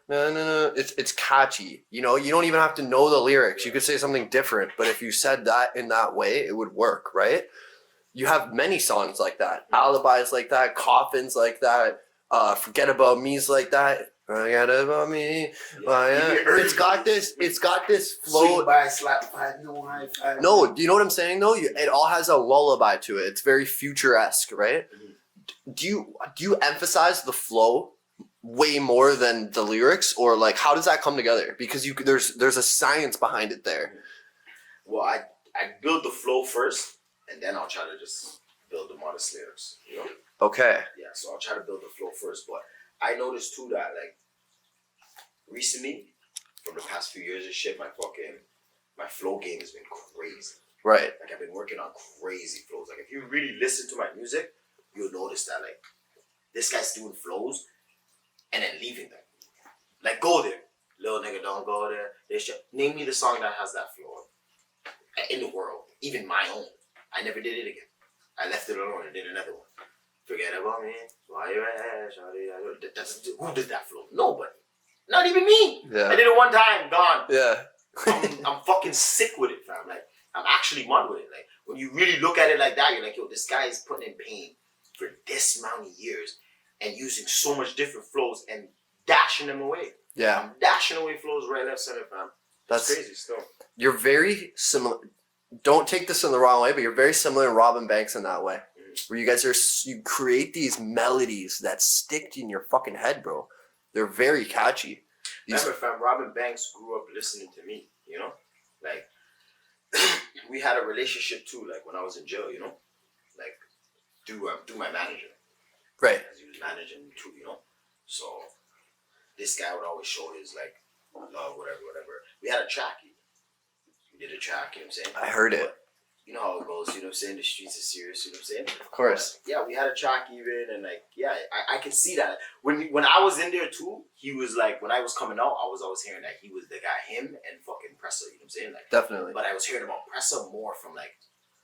it's catchy. You know, you don't even have to know the lyrics. You could say something different, but if you said that in that way, it would work, right? You have many songs like that. Alibis like that, Coffins like that, Forget About Me's like that. Forget about me. It's got this flow.
By slap five, no high five.
No, do you know what I'm saying though? It all has a lullaby to it. It's very future-esque, right?
Mm-hmm.
Do you emphasize the flow way more than the lyrics, or like how does that come together? Because there's a science behind it there.
Well, I build the flow first, and then I'll try to just build the modest lyrics, you know.
Okay.
Yeah, so I'll try to build the flow first, but I noticed too that like recently, from the past few years and shit, my flow game has been crazy.
Right.
Like I've been working on crazy flows. Like if you really listen to my music, you'll notice that like this guy's doing flows and then leaving them. Like go there, little nigga, don't go there. This shit. Name me the song that has that flow in the world, even my own. I never did it again. I left it alone and did another one. Forget about me. Why you who did that flow? Nobody. Not even me.
Yeah.
I did it one time, gone.
Yeah.
I'm fucking sick with it, fam. Like I'm actually mad with it. Like when you really look at it like that, you're like, yo, this guy is putting in pain for this amount of years and using so much different flows and dashing them away.
Yeah.
I'm dashing away flows right, left, center, fam. That's crazy still.
You're very similar. Don't take this in the wrong way, but you're very similar to Robin Banks in that way. Where you guys you create these melodies that stick in your fucking head, bro. They're very catchy.
Remember, fam, Robin Banks grew up listening to me, you know? Like, we had a relationship too, like when I was in jail, you know? Like, through my manager.
Right.
Because he was managing me too, you know? So, this guy would always show his, like, love, whatever. We had a track. We did a track, you know what I'm saying?
I heard it.
You know how it goes, you know what I'm saying? The streets are serious, you know what I'm saying?
Of course.
Yeah, we had a track even, and like, yeah, I can see that. When I was in there too, he was like, when I was coming out, I was always hearing that he was the guy, him and fucking Pressa, you know what I'm saying? Like,
definitely.
But I was hearing about Pressa more from like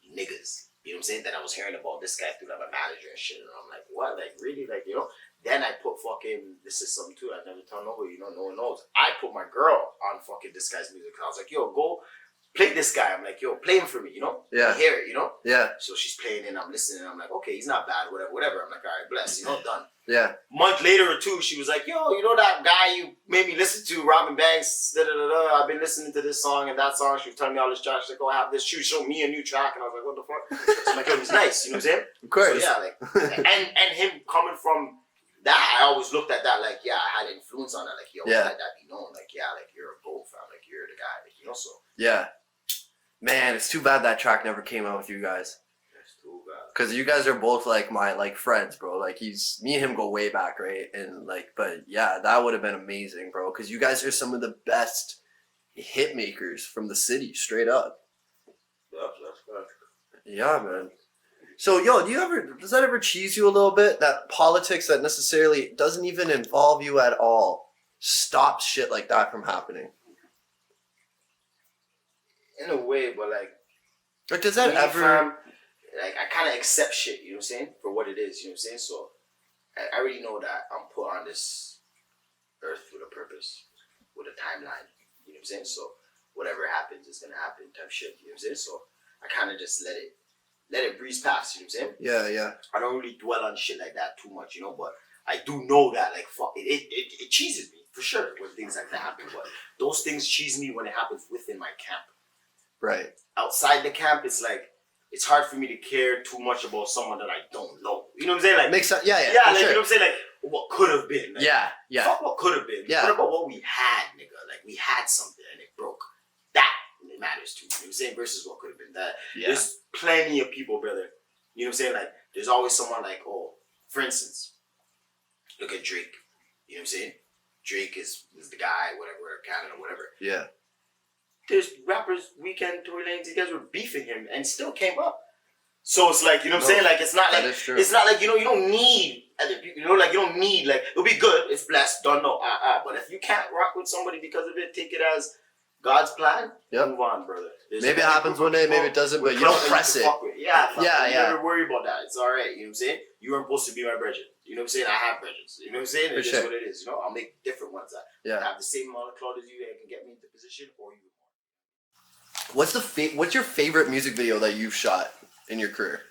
niggas, you know what I'm saying? Than I was hearing about this guy through like my manager and shit, and I'm like, what? Like, really? Like, you know? Then I put fucking, this is something too, I never tell nobody, you know, no one knows. I put my girl on fucking this guy's music, I was like, yo, go play this guy. I'm like, yo, play him for me, you know?
Yeah.
I hear it, you know?
Yeah.
So she's playing and I'm listening. And I'm like, okay, he's not bad, whatever. I'm like, all right, bless, you know, done.
Yeah.
Month later or two, she was like, yo, you know that guy you made me listen to, Robin Banks, I've been listening to this song and that song. She was telling me all this track. She's like, oh, I have this. She showed me a new track. And I was like, what the fuck? So I'm like, yo, he's nice. You know what I'm saying?
Of course.
So, yeah, like, and him coming from that, I always looked at that like, yeah, I had influence on that. Like, yo, let that be known. Like, yeah, like, you're a gold fam. Like, you're the guy. Like, you know, so.
Yeah. Man, it's too bad that track never came out with you guys.
It's too bad.
Cause you guys are both like my friends, bro. Like me and him go way back, right? And like, but yeah, that would have been amazing, bro. Cause you guys are some of the best hit makers from the city, straight up.
Yeah, that's good.
Yeah, man. So, yo, does that ever cheese you a little bit? That politics that necessarily doesn't even involve you at all stops shit like that from happening?
In a way, but like,
Or does that ever?
Like, I kind of accept shit, you know what I'm saying, for what it is, you know what I'm saying. So I already know that I'm put on this earth with a purpose, with a timeline, you know what I'm saying. So whatever happens is gonna happen, type shit, you know what I'm saying. So I kind of just let it breeze past, you know what I'm saying.
Yeah, yeah.
I don't really dwell on shit like that too much, you know. But I do know that, like, fuck, it cheeses me for sure when things like that happen. But those things cheese me when it happens within my camp.
Right.
Outside the camp, it's like, it's hard for me to care too much about someone that I don't know. You know what I'm saying? Like,
makes sense. Yeah,
like,
sure.
you know what I'm saying? Like, what could have been. Like,
yeah.
fuck what could have been.
Yeah.
What about what we had, nigga? Like, we had something and it broke. That matters too. You know what I'm saying? Versus what could have been. That there's plenty of people, brother. You know what I'm saying? Like, there's always someone like, oh, for instance, look at Drake. You know what I'm saying? Drake is the guy, whatever, Canada, whatever.
Yeah.
There's rappers, Weeknd, Tory Lanez, these guys were beefing him and still came up. So it's like, you know what I'm saying? Like, it's not like, it's not like, you know, you don't need other people, you know, like, you don't need, like, it'll be good, it's blessed, don't know, but if you can't rock with somebody because of it, take it as God's plan, move on, brother.
Maybe it happens one day, maybe it doesn't, but you don't press it.
Yeah. Never worry about that. It's all right, you know what I'm saying? You weren't supposed to be my brethren. You know what I'm saying? I have brethren. You know what I'm saying? It's just what it is, you know? I'll make different ones that have the same amount of clout as you and can get me into position, or you.
What's your favorite music video that you've shot in your career?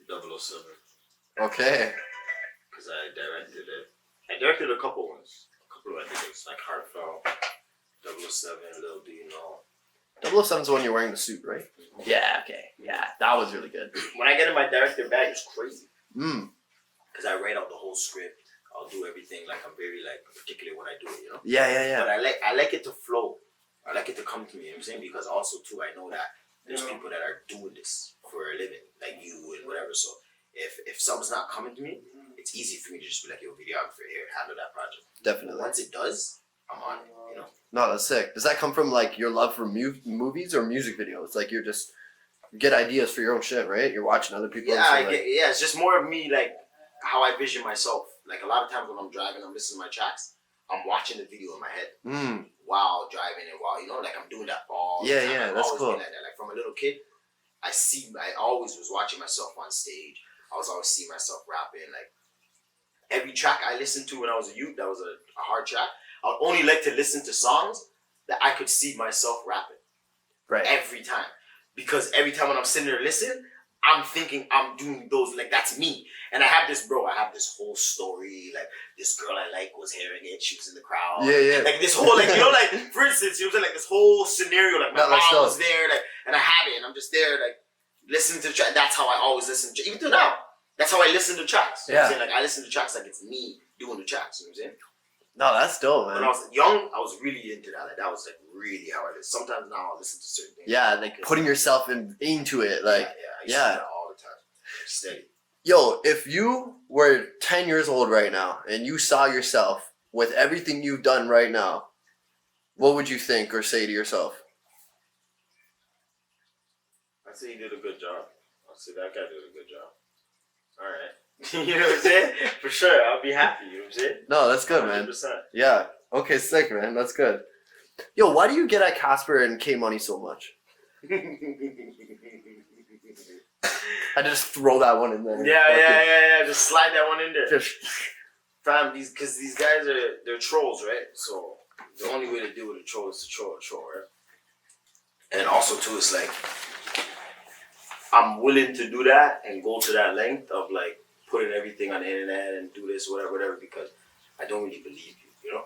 007.
Okay.
Because I directed it. I directed a couple ones. A couple of videos, like Heartfelt, 007, Lil D, you know.
007's the one you're wearing the suit, right? Yeah, okay. Yeah, that was really good.
When I get in my director bag, it's crazy.
Mm.
Because I write out the whole script. I'll do everything. Like, I'm very, like, particular when I do it, you know?
Yeah.
But I like it to flow. I like it to come to me, you know what I'm saying? Because also, too, I know that there's people that are doing this for a living, like you and whatever. So if something's not coming to me, it's easy for me to just be like, yo, videographer, here, handle that project.
Definitely.
Once it does, I'm on it, you know?
No, that's sick. Does that come from, like, your love for movies or music videos? Like, you get ideas for your own shit, right? You're watching other people.
Yeah, it's just more of me, like, how I vision myself. Like, a lot of times when I'm driving, I'm listening to my tracks, I'm watching the video in my head while driving and while, you know, like, I'm doing that all the time.
Yeah, that's cool.
Like that. Like, from a little kid, I always was watching myself on stage. I was always seeing myself rapping. Like, every track I listened to when I was a youth, that was a hard track. I would only like to listen to songs that I could see myself rapping.
Right.
Every time. because every time when I'm sitting there listening, I'm thinking I'm doing those, like, that's me. And I have this whole story, like, this girl I like was hearing it, she was in the crowd.
Yeah.
Like, this whole, like, you know, like, for instance, like, this whole scenario, like, my mom was there, like, and I have it, and I'm just there, like, listening to the track. That's how I always listen to, even till now. That's how I listen to tracks. You know what I'm saying? Like, I listen to tracks like it's me doing the tracks, you know what I'm saying?
No, that's dope, man.
When I was young, I was really into that. Like, that was, like, really how I listen. Sometimes now I'll listen to certain things.
Yeah, like, putting yourself into it, like,
I used to do that all the time. Steady.
Yo, if you were 10 years old right now and you saw yourself with everything you've done right now, what would you think or say to yourself?
I'd say he did a good job. I'd say that guy did a good job. All right. You know what I'm saying? For sure. I'll be happy. You know what I'm saying?
No, that's good, 100%. Man. Yeah. Okay, sick, man. That's good. Yo, why do you get at Casper and K Money so much? I just throw that one in there.
Yeah. Just slide that one in there. Fam, because these guys they're trolls, right? So the only way to deal with a troll is to troll a troll, right? And also too, it's like I'm willing to do that and go to that length of like putting everything on the internet and do this, whatever, because I don't really believe you, you know?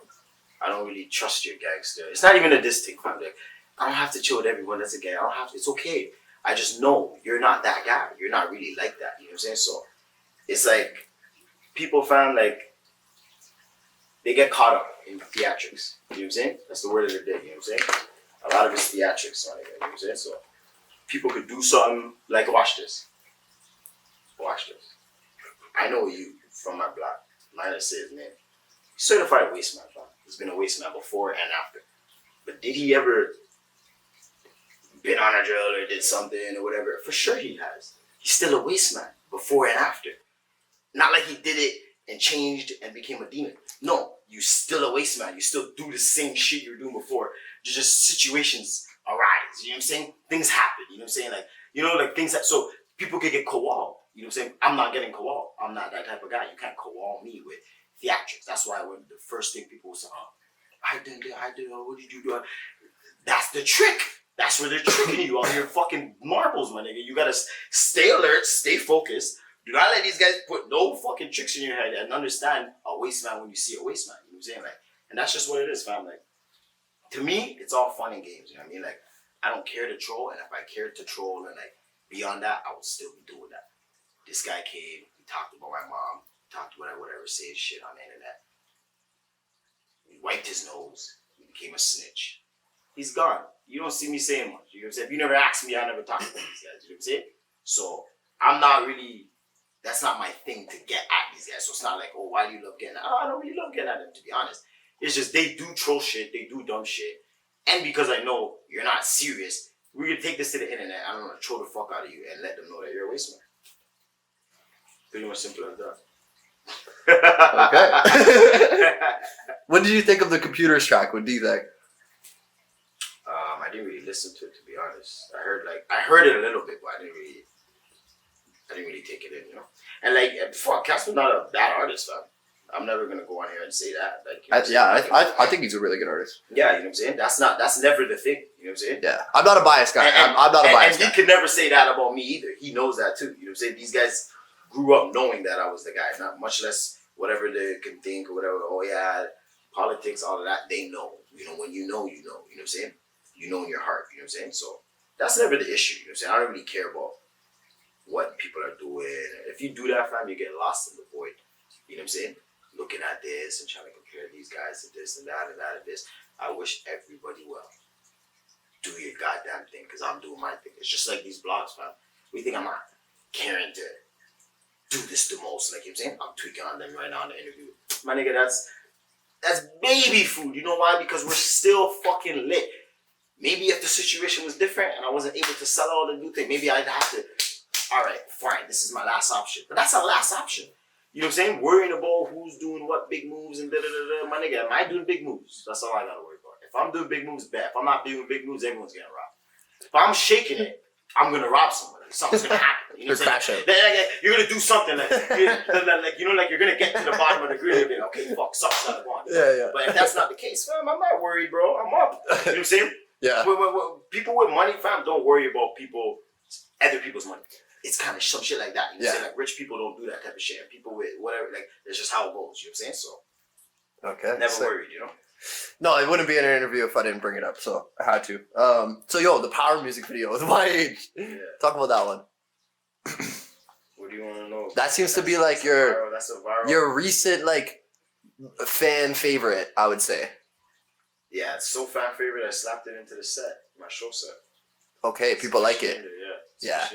I don't really trust your gangster. It's not even a diss thing, fam. Like, I don't have to chill with everyone that's a gang. I don't have to. It's okay. I just know you're not that guy. You're not really like that. You know what I'm saying? So it's like people find like they get caught up in theatrics. You know what I'm saying? That's the word of the day. You know what I'm saying? A lot of it's theatrics on it. You know what I'm saying? So people could do something like watch this. Watch this. I know you from my block. Mine is his name. Certified waste man, fam. He's been a waste man before and after. But did he ever been on a drill or did something or whatever? For sure he has. He's still a waste man before and after. Not like he did it and changed and became a demon. No, you still a waste man. You still do the same shit you were doing before. Just situations arise. You know what I'm saying? Things happen. You know what I'm saying? Like, you know, like things that, so people could get co-walled. You know what I'm saying? I'm not getting co-walled. I'm not that type of guy. You can't co-wall me with theatrics. That's why when the first thing people will say, oh, I did, what did you do? That's the trick. That's where they're tricking you on your fucking marbles, my nigga. You gotta stay alert, stay focused. Do not let these guys put no fucking tricks in your head and understand a waste man when you see a waste man. You know what I'm saying? Like, and that's just what it is, fam. Like, to me, it's all fun and games. You know what I mean? Like, I don't care to troll, and if I cared to troll and like beyond that, I would still be doing that. This guy came, he talked about my mom, talked about whatever, said shit on the internet. He wiped his nose, he became a snitch. He's gone. You don't see me saying much. You know what I'm saying? If you never asked me, I never talked about these guys. You know what I'm saying? So I'm not really, that's not my thing to get at these guys. So it's not like, oh, why do you love getting at them? Oh, I don't really love getting at them, to be honest. It's just they do troll shit, they do dumb shit. And because I know you're not serious, we're going to take this to the internet. I'm going to troll the fuck out of you and let them know that you're a waste man. Pretty much simple as that.
Okay. What did you think of the Computers track with D Thang?
I didn't really listen to it, to be honest. I heard it a little bit, but I didn't really take it in, you know. And like, fuck, Casper's not a bad artist, fam. I'm never gonna go on here and say that. Like, you know
I think he's a really good artist.
Yeah, you know what I'm saying. That's never the thing. You know what I'm saying.
Yeah, I'm not a biased guy. I'm not a biased guy.
And he could never say that about me either. He knows that too. You know what I'm saying. These guys grew up knowing that I was the guy, not much less whatever they can think or whatever. Oh yeah, politics, all of that. They know. You know, when you know, you know. You know what I'm saying. You know in your heart, you know what I'm saying? So that's never the issue, you know what I'm saying? I don't really care about what people are doing. If you do that, fam, you get lost in the void. You know what I'm saying? Looking at this and trying to compare these guys to this and that and that and this. I wish everybody well. Do your goddamn thing, because I'm doing my thing. It's just like these blogs, fam. We think I'm not caring to do this the most. Like, you know what I'm saying? I'm tweaking on them right now in the interview. My nigga, that's baby food. You know why? Because we're still fucking lit. Maybe if the situation was different and I wasn't able to sell out and do things, maybe I'd have to, all right, fine, this is my last option. But that's our last option. You know what I'm saying? Worrying about who's doing what big moves and da-da-da-da. My nigga, am I doing big moves? That's all I gotta worry about. If I'm doing big moves, bad. If I'm not doing big moves, everyone's getting robbed. If I'm shaking it, I'm gonna rob someone. Something's gonna happen. You know what I'm saying? You're gonna do something like you know, like you're gonna get to the bottom of the grid and be like, okay, fuck, something's not going on.
Yeah.
But if that's not the case, fam, I'm not worried, bro. I'm up. You know what I'm saying?
Yeah.
People with money, fam, don't worry about other people's money. It's kind of some shit like that. You know what I'm saying? Like, rich people don't do that type of shit. And people with whatever, like, that's just how it goes. You know what I'm saying? So,
Okay.
never worried, you know?
No, it wouldn't be an interview if I didn't bring it up, so I had to. So, yo, the Power music video with my age.
Yeah.
Talk about that one.
What do you want to know?
That seems to be like
That's a viral.
your recent, like, fan favorite, I would say.
Yeah, it's so fan favorite, I slapped it into the set, my show set.
Okay, people like it.
Yeah.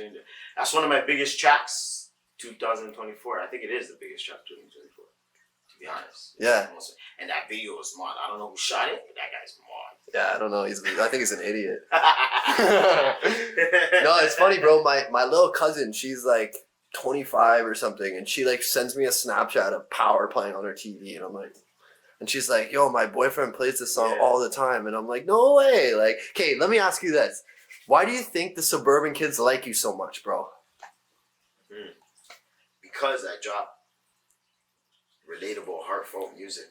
That's one of my biggest tracks, 2024. I think it is the biggest track, 2024. To be honest.
Yeah.
And that video was mod. I don't know who shot it, but that guy's mod.
Yeah, I don't know. I think he's an idiot. No, it's funny, bro. My little cousin, she's like 25 or something, and she like sends me a Snapchat of Power playing on her TV, and I'm like, and she's like, yo, my boyfriend plays this song all the time, and I'm like, no way. Like, okay, let me ask you this. Why do you think the suburban kids like you so much, bro?
Because I drop relatable, heartfelt music.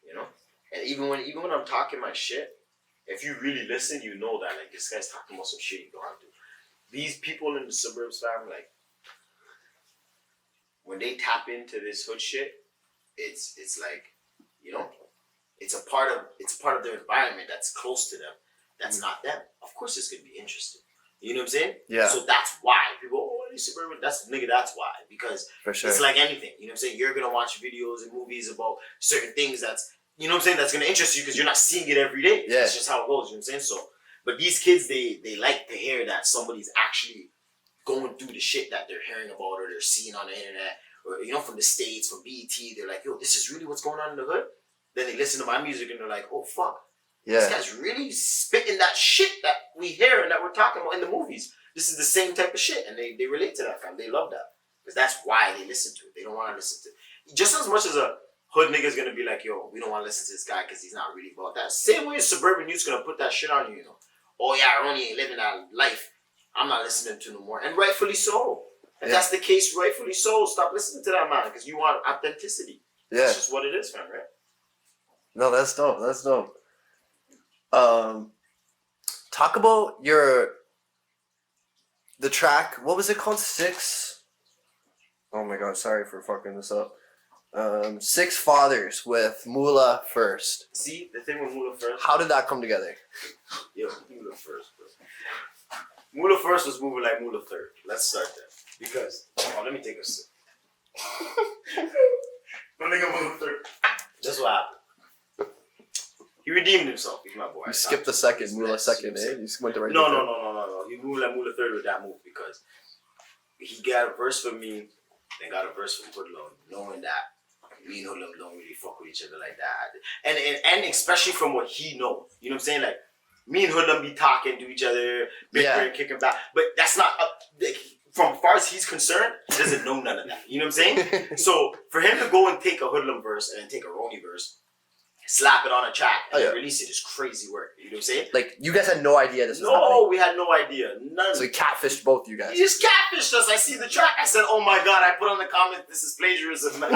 You know? And even when I'm talking my shit, if you really listen, you know that like this guy's talking about some shit you don't have to. These people in the suburbs, fam, like when they tap into this hood shit, it's like, you know, it's a part of their environment that's close to them. That's not them. Of course it's gonna be interesting. You know what I'm saying?
Yeah.
So that's why people, these suburban, that's why. Because
For sure.
it's like anything. You know what I'm saying? You're gonna watch videos and movies about certain things that's, you know what I'm saying, that's gonna interest you because you're not seeing it every day.
Yeah.
That's just how it goes, you know what I'm saying? So, but these kids, they like to hear that somebody's actually going through the shit that they're hearing about or they're seeing on the internet or, you know, from the States, from BET. They're like, yo, this is really what's going on in the hood? Then they listen to my music and they're like, oh, fuck.
Yeah.
This guy's really spitting that shit that we hear and that we're talking about in the movies. This is the same type of shit, and they relate to that, fam. They love that. Because that's why they listen to it. They don't want to listen to it. Just as much as a hood nigga's going to be like, yo, we don't want to listen to this guy because he's not really about that. Same way a suburban youth's going to put that shit on you, you know. Oh, yeah, Roney ain't living that life. I'm not listening to no more. And rightfully so. If that's the case, rightfully so. Stop listening to that man because you want authenticity.
Yeah.
That's just what it is, fam, right?
No, that's dope. That's dope. Talk about the track. What was it called? Oh my god, sorry for fucking this up. Six Fathers with Moolah First.
See, the thing with Moolah First.
How did that come together?
Yo, Moolah First, bro. Moolah First was moving like Moolah Third. Let's start there. Because, let me take a sip. Don't think I'm Moolah Third. That's what happened. He redeemed himself. He's my boy.
You skipped the second, Moolah second, eh? You went the right.
No. He moved like Moolah Third with that move because he got a verse from me, then got a verse from Hoodlum, knowing that me and Hoodlum don't really fuck with each other like that. And especially from what he knows. You know what I'm saying? Like, me and Hoodlum be talking to each other, bickering, kicking back. But that's not, from far as he's concerned, he doesn't know none of that. You know what I'm saying? So, for him to go and take a Hoodlum verse and take a Roney verse, slap it on a track and release it is crazy work. You know what I'm saying?
Like, you guys had no idea this was happening.
No, we had no idea. None.
So he catfished both you guys.
He just catfished us. I see the track. I said, oh my god. I put on the comment, this is plagiarism. I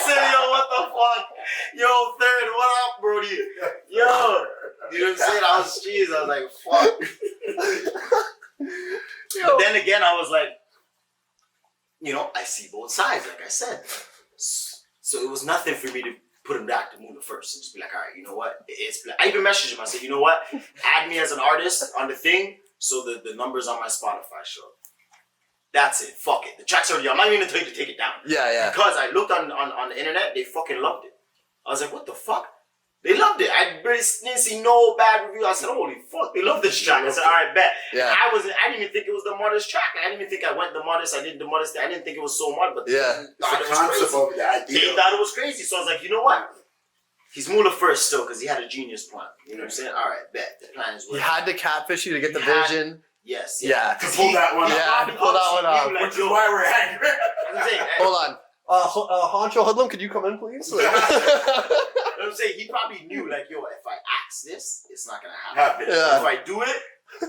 said, yo, what the fuck? Yo, Third, what up, Brody? Yo. You know what I'm saying? I was like, fuck. But then again, I was like, you know, I see both sides, like I said. So it was nothing for me to put him back to Moolah First and just be like, all right, you know what? I even messaged him. I said, you know what? Add me as an artist on the thing so the numbers on my Spotify show. That's it. Fuck it. The track's already. I'm not even gonna tell you to take it down.
Yeah.
Because I looked on the internet, they fucking loved it. I was like, what the fuck? They loved it. I didn't see no bad review. I said, holy fuck, they love this track. I said, all right, bet.
Yeah.
I didn't even think it was the modest track. I didn't even think I went the modest. I did the modest. I didn't think it was so mod, but
The concept of the idea.
they thought it was crazy. So I was like, you know what? He's Moolah First still because he had a genius plan. You know what I'm saying? All right, bet. The plan is
He had to catfish you to get the vision.
Yes.
Yeah.
To pull that one
Yeah, to pull that one off.
Which is why we're angry.
Hold on. Honcho Hoodlum, could you come in, please?
You know what I'm saying? He probably knew, like, yo, if I ask this, it's not going to happen.
Yeah.
If I do it, I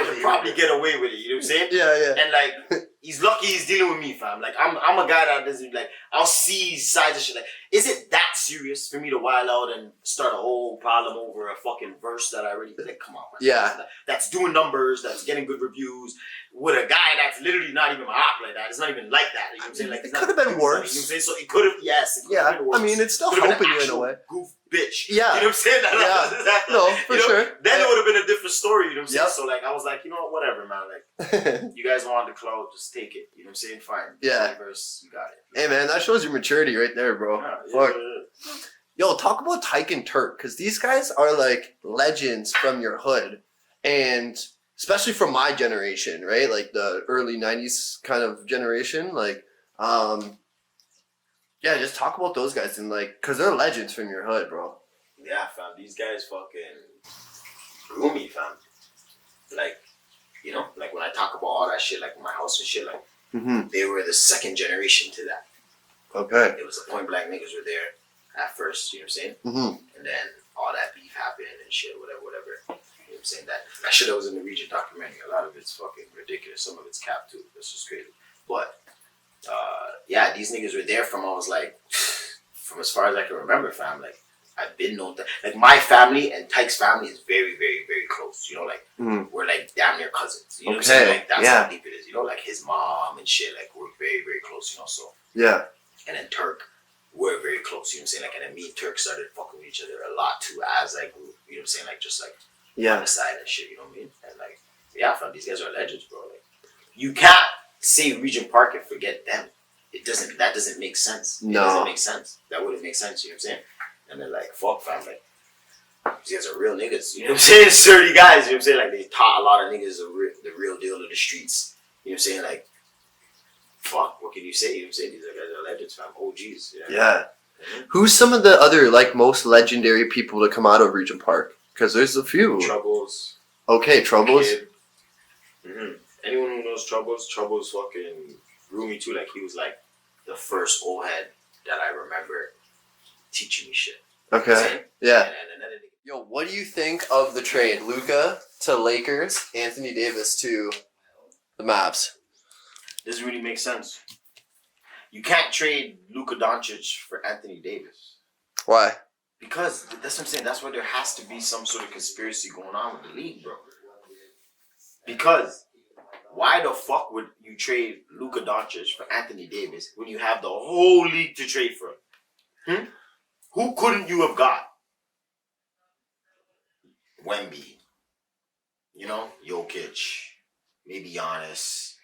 could probably get away with it. You know what I'm saying?
Yeah.
And, like, he's lucky he's dealing with me, fam. Like I'm a guy that doesn't like. I'll see sides of shit. Like, is it that serious for me to wild out and start a whole problem over a fucking verse that I already like? Come on, man.
Yeah.
That's doing numbers. That's getting good reviews with a guy that's literally not even my op like that. It's not even like that. You know what I'm saying? Like,
it could have been worse.
You know what I'm saying? So it could have. Yes. It could have been worse.
I mean, it's still
Could've been
helping
an
you in a
actual
way.
Goof bitch.
Yeah.
You know what I'm saying?
No, for sure.
Then it would have been a different story. You know what I'm saying?
Yep.
So like, I was like, you know what, whatever, man. Like, you guys want the clout, just take it. You know what I'm saying? Fine.
Yeah.
Verse, you got it.
Hey man, that shows your maturity right there, bro. Fuck. Yo, talk about Tyke and Turk, because these guys are like legends from your hood, and especially from my generation, right? Like the early '90s kind of generation. Like, yeah, just talk about those guys and like, cause they're legends from your hood, bro.
Yeah, fam. These guys fucking grew me, fam. Like, you know, like when I talk about all that shit, like my house and shit, like they were the second generation to that.
Okay.
It was the point blank niggas were there at first, you know what I'm saying? And then all that beef happened and shit, whatever. You know what I'm saying? That shit that was in the Regent documentary, a lot of it's fucking ridiculous. Some of it's cap too. That's just crazy. But yeah, these niggas were there from I was like, from as far as I can remember, fam. Like I've been known that. Like my family and Tyke's family is very, very, very close. You know, like we're like damn near cousins. You know what I'm saying? Like that's how deep it is. You know, like his mom and shit. Like we're very, very close. You know, so
yeah.
And then Turk, we're very close. You know what I'm saying? Like, and then me and Turk started fucking with each other a lot too as I grew. You know what I'm saying? Like just like on the side and shit. You know what I mean? And like yeah, fam, these guys are legends, bro. Like you can't say Regent Park and forget them. It doesn't. That doesn't make sense. It doesn't make sense. That wouldn't make sense. You know what I'm saying? And they're like, fuck, fam. Like, these guys are real niggas. You know what I'm saying? Sturdy guys. You know what I'm saying? Like, they taught a lot of niggas the real deal of the streets. You know what I'm saying? Like, fuck, what can you say? You know what I'm saying? These guys are legends, fam. OGs. You know?
Yeah. Who's some of the other, like, most legendary people to come out of Regent Park? Because there's a few.
Troubles.
Okay, Troubles.
Anyone who knows Troubles fucking grew me too. Like, he was like the first old head that I remember teaching me shit.
Okay. Yeah.
And
Yo, what do you think of the trade? Luka to Lakers, Anthony Davis to the Mavs.
doesn't really make sense. You can't trade Luka Doncic for Anthony Davis.
Why?
Because that's what I'm saying. That's why there has to be some sort of conspiracy going on with the league, bro. Because why the fuck would you trade Luka Doncic for Anthony Davis when you have the whole league to trade for him? Who couldn't you have got? Wemby. You know, Jokic. Maybe Giannis.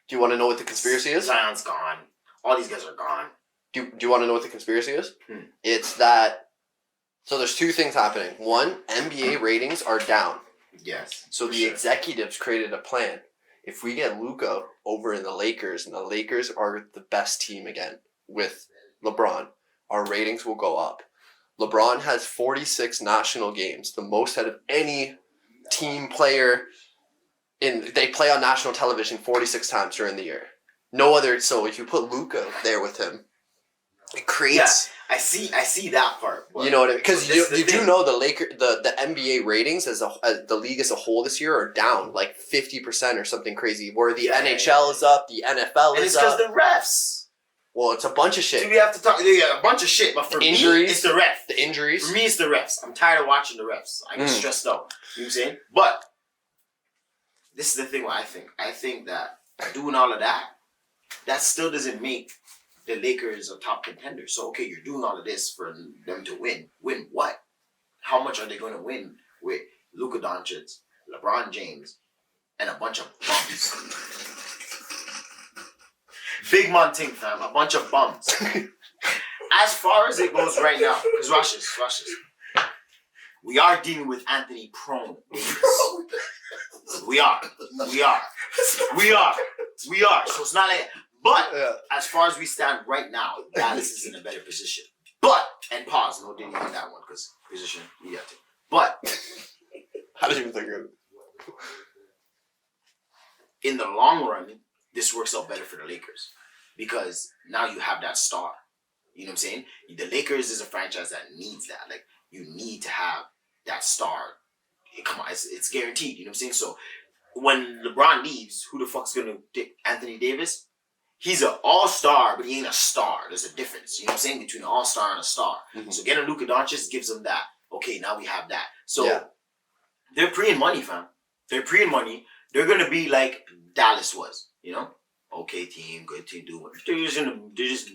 Do you want to know what the conspiracy is?
Zion's gone. All these guys are gone.
Do you want to know what the conspiracy is? It's that... So there's two things happening. One, NBA ratings are down.
Yes.
So the executives created a plan. If we get Luka over in the Lakers, and the Lakers are the best team again with LeBron, our ratings will go up. LeBron has 46 national games, the most out of any team player. They play on national television 46 times during the year. No other. So if you put Luka there with him, it creates.
Yeah, I see that part.
You know what I mean? Because you do know the NBA ratings as the league as a whole this year are down like 50% or something crazy. Where the NHL is up, the NFL is up.
And it's because the refs.
Well, it's a bunch of shit.
Do we have to talk? Yeah, a bunch of shit. But for
injuries,
me, it's the refs.
The injuries.
For me, it's the refs. I'm tired of watching the refs. I get stressed out. You know what I'm saying? But this is the thing. What I think. I think that doing all of that, that still doesn't make the Lakers a top contender. So okay, you're doing all of this for them to win. Win what? How much are they going to win with Luka Doncic, LeBron James, and a bunch of bums? Big Monting, fam. A bunch of bums. As far as it goes right now, because watch this. We are dealing with Anthony Prone. We are. So it's not like... But as far as we stand right now, Dallas is in a better position. But, and pause, no didn't on that one, because position, you got to. But...
I didn't even think of it.
In the long run, this works out better for the Lakers. Because now you have that star. You know what I'm saying? The Lakers is a franchise that needs that. Like, you need to have that star. Come on, it's guaranteed. You know what I'm saying? So, when LeBron leaves, who the fuck's gonna take Anthony Davis? He's an all-star, but he ain't a star. There's a difference. You know what I'm saying? Between an all-star and a star.
Mhm.
So getting Luka Doncic gives them that. Okay, now we have that. So
Yeah.
they're pre-ing money, fam. They're pre-ing money. They're gonna be like Dallas was, you know? Okay team, good team, do what. They're just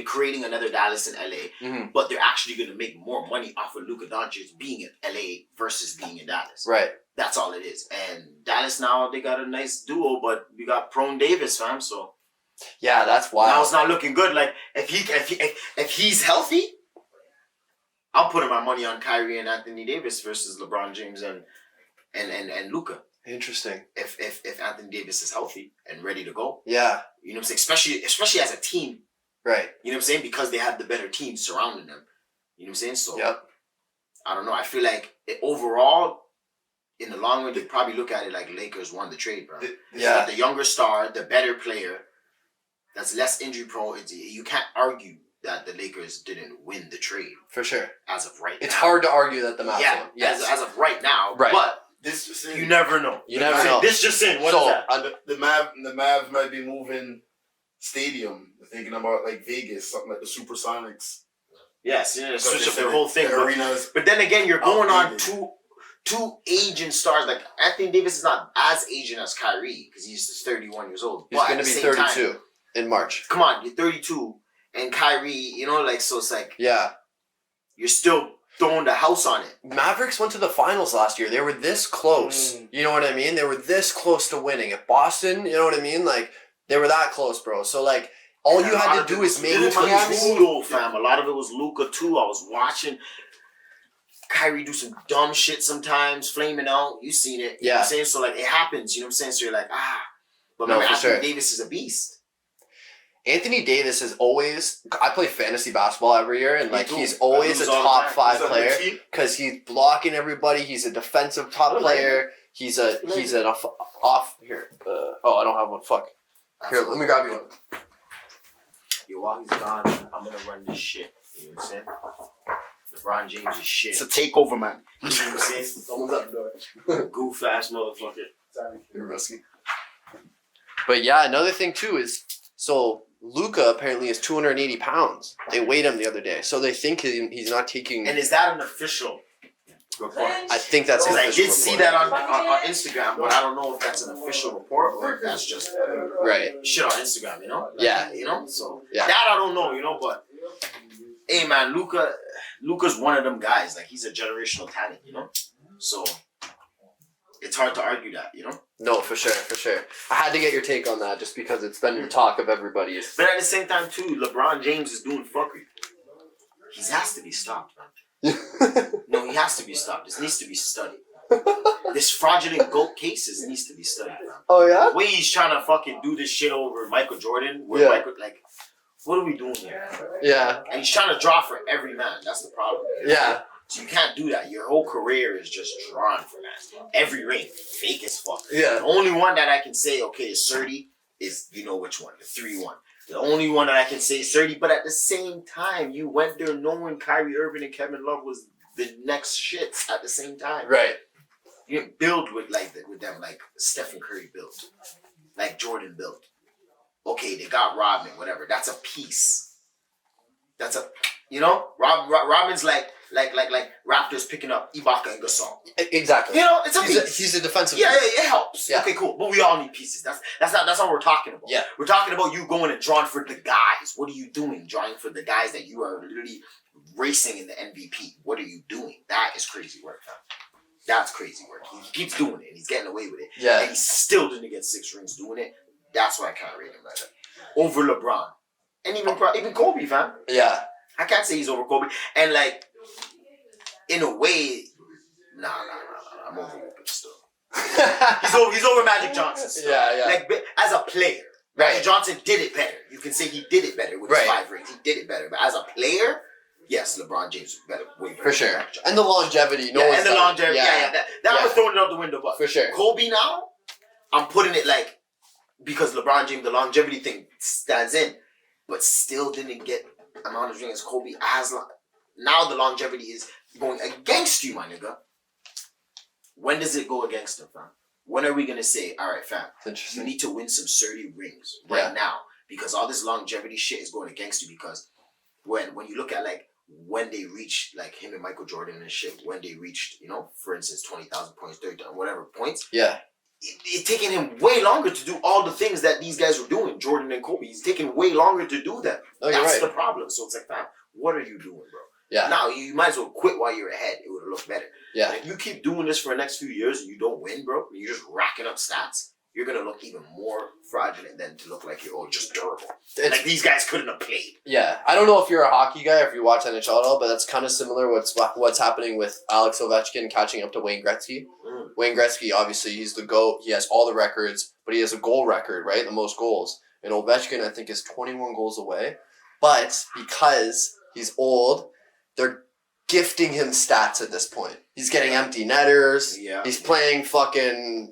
creating another Dallas in LA.
Mhm.
But they're actually gonna make more money off of Luka Doncic being in LA versus being in Dallas.
Right.
That's all it is. And Dallas now, they got a nice duo, but we got Prone Davis, fam, so
Yeah, that's
now
wild.
it's not looking good. Like if he's healthy, I'm putting my money on Kyrie and Anthony Davis versus LeBron James and Luka.
Interesting.
If Anthony Davis is healthy and ready to go,
Yeah.
you know what I'm saying. Especially as a team,
Right.
you know what I'm saying, because they have the better team surrounding them. You know what I'm saying. So
Yep.
I don't know. I feel like overall, in the long run, they probably look at it like Lakers won the trade, bro.
Yeah.
The younger star, the better player, that's less injury prone. You can't argue that the Lakers didn't win the trade
For sure.
as of right now.
It's hard to argue that the Mavs
Yeah,
won. Yes.
as of right now.
Right.
But
This just
you
in.
never know.
You never know.
This just in. What
so
is that?
The Mavs might be moving stadium. They're thinking about like Vegas, something like the Supersonics.
Yes, yeah,
Because
switch
they
up
said
their whole thing.
The arenas.
But then again, you're going on
Outdated.
two aging stars. Like Anthony Davis is not as aging as Kyrie because he's just 31 years old.
He's
But
going
at
to
the
be
same
32
time,
in March.
come on, you're 32, and Kyrie, you know, like so it's like
Yeah.
you're still throwing the house on it.
Mavericks went to the finals last year. They were this close. You know what I mean? They were this close to winning. At Boston, you know what I mean? Like, they were that close, bro. So, like, all you had to do is make
Luka
tweaks.
too, fam. A lot of it was Luka too. I was watching Kyrie do some dumb shit sometimes, flaming out. You seen it. You know what I'm saying? So like it happens, you know what I'm saying? So you're like, But
No,
remember,
for
Anthony
sure.
Davis is a beast.
Anthony Davis is always. I play fantasy basketball every year, and like
too.
he's
I
always a
lose all the
top
time.
5
Is that
player
the team?
because he's blocking everybody. He's a defensive top player. He's an off here. Oh, I don't have one. Fuck. Here, let me grab you one.
Yo, while he's gone, I'm gonna run this shit. You know what I'm saying? LeBron James is shit.
It's a takeover, man.
You know what I'm saying?
Someone's at the door.
Goof ass motherfucker.
Sorry. You're risky.
But yeah, another thing too is so Luka apparently is 280 pounds. They weighed him the other day, so they think he's not taking.
And is that an official report?
I think that's an
Because I
official
did see
report.
that on Instagram, but I don't know if that's an official report or if that's just
Right.
shit on Instagram, you know? Like,
Yeah.
You know? So
Yeah.
that I don't know, you know, but hey man, Luka's one of them guys. Like he's a generational talent, you know? So it's hard to argue that, you know?
No, for sure, for sure. I had to get your take on that just because it's been the talk of everybody's.
But at the same time too, LeBron James is doing fuckery. He has to be stopped, man. No, he has to be stopped. This needs to be studied. This fraudulent GOAT cases needs to be studied, man.
Oh yeah.
The way he's trying to fucking do this shit over Michael Jordan, where
Yeah.
Michael, like, what are we doing here?
Yeah.
And he's trying to draw for every man. That's the problem.
Yeah.
So you can't do that. Your whole career is just drawn for that. Every ring, fake as fuck.
Yeah.
The only one that I can say, okay, is 30 is, you know which one, the 3-1. The only one that I can say is 30, but at the same time, you went there knowing Kyrie Irving and Kevin Love was the next shits at the same time.
Right.
You didn't build with them like Stephen Curry built, like Jordan built. Okay, they got Rodman, whatever. That's a piece. That's a, you know, Rodman's like Raptors picking up Ibaka and Gasol.
Exactly.
You know, it's a piece.
He's a defensive.
Yeah, it helps.
Yeah.
Okay, cool. But we all need pieces. That's not what we're talking about.
Yeah.
We're talking about you going and drawing for the guys. What are you doing? Drawing for the guys that you are literally racing in the MVP. What are you doing? That is crazy work, man. That's crazy work. He keeps doing it. He's getting away with it.
Yeah.
And he still didn't get 6 rings doing it. That's why I can't rate him like that. Over LeBron. And even Kobe, fam.
Yeah.
I can't say he's over Kobe. And like, in a way, nah. I'm over Kobe still. He's over Magic Johnson still.
Yeah.
Like, as a player,
Right.
Magic Johnson did it better. You can say he did it better with his
Right.
5 rings. He did it better. But as a player, yes, LeBron James was way better.
For
than
sure.
Magic Johnson.
And the longevity. No one's
and the
done.
longevity. Yeah. That
Yeah.
was throwing it out the window. But
For sure.
Kobe now, I'm putting it like, because LeBron James, the longevity thing stands in, but still didn't get amount of rings as Kobe as long. Now the longevity is going against you, my nigga. When does it go against him, fam? when are we gonna say, all right, fam,
It's interesting.
you need to win some 30 rings right now, because all this longevity shit is going against you. Because when you look at like when they reached, like him and Michael Jordan and shit, when they reached, you know, for instance, 20,000 points, 30,000, whatever points.
Yeah.
It's taking him way longer to do all the things that these guys were doing, Jordan and Kobe. It's taking way longer to do them.
Oh,
That's
right.
the problem. So it's like, fam, what are you doing, bro?
Yeah.
Now you might as well quit while you're ahead. It would have looked better.
Yeah.
And if you keep doing this for the next few years and you don't win, bro, and you're just racking up stats, you're gonna look even more fraudulent than to look like you're just durable. Like these guys couldn't have played.
Yeah, I don't know if you're a hockey guy or if you watch NHL at all, but that's kind of similar. What's happening with Alex Ovechkin catching up to Wayne Gretzky. Wayne Gretzky, obviously, he's the GOAT. He has all the records, but he has a goal record, right? The most goals. And Ovechkin, I think, is 21 goals away. But because he's old, they're gifting him stats at this point. He's getting empty netters.
Yeah.
He's playing fucking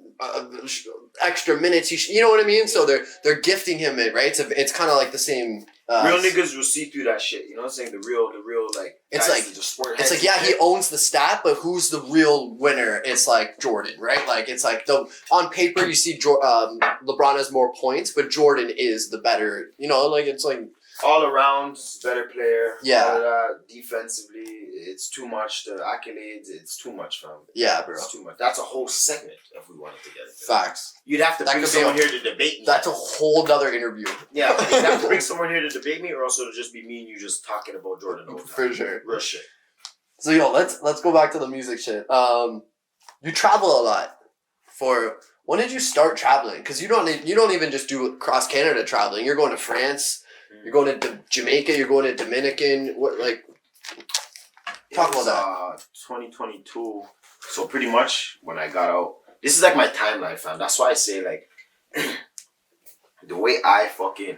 extra minutes. You know what I mean? So they're gifting him it, right? It's kind of like the same.
Real niggas will see through that shit. You know what I'm saying? The real like.
It's
guys
like
that just squirt
it's
heads
like, yeah,
and
he
shit.
owns the stat, but who's the real winner? It's like Jordan, right? Like it's like on paper you see LeBron has more points, but Jordan is the better. You know, like it's like
all around better player.
Yeah.
All of that, defensively, it's too much. The accolades, it's too much, fam.
yeah, bro.
It's too much. That's a whole segment if we wanted to get into it.
Facts.
You'd have to
That
bring
could be
someone here to debate me.
That's a whole other interview.
Yeah, you'd have to bring someone here to debate me, or also to just be me and you just talking about Jordan the whole time.
For sure.
Real shit.
So let's go back to the music shit. You travel a lot. When did you start traveling? Because you don't even just do cross Canada traveling. You're going to France. You're going to Jamaica. You're going to Dominican. Talk about that.
2022. So pretty much when I got out, this is like my timeline, fam. That's why I say like the way I fucking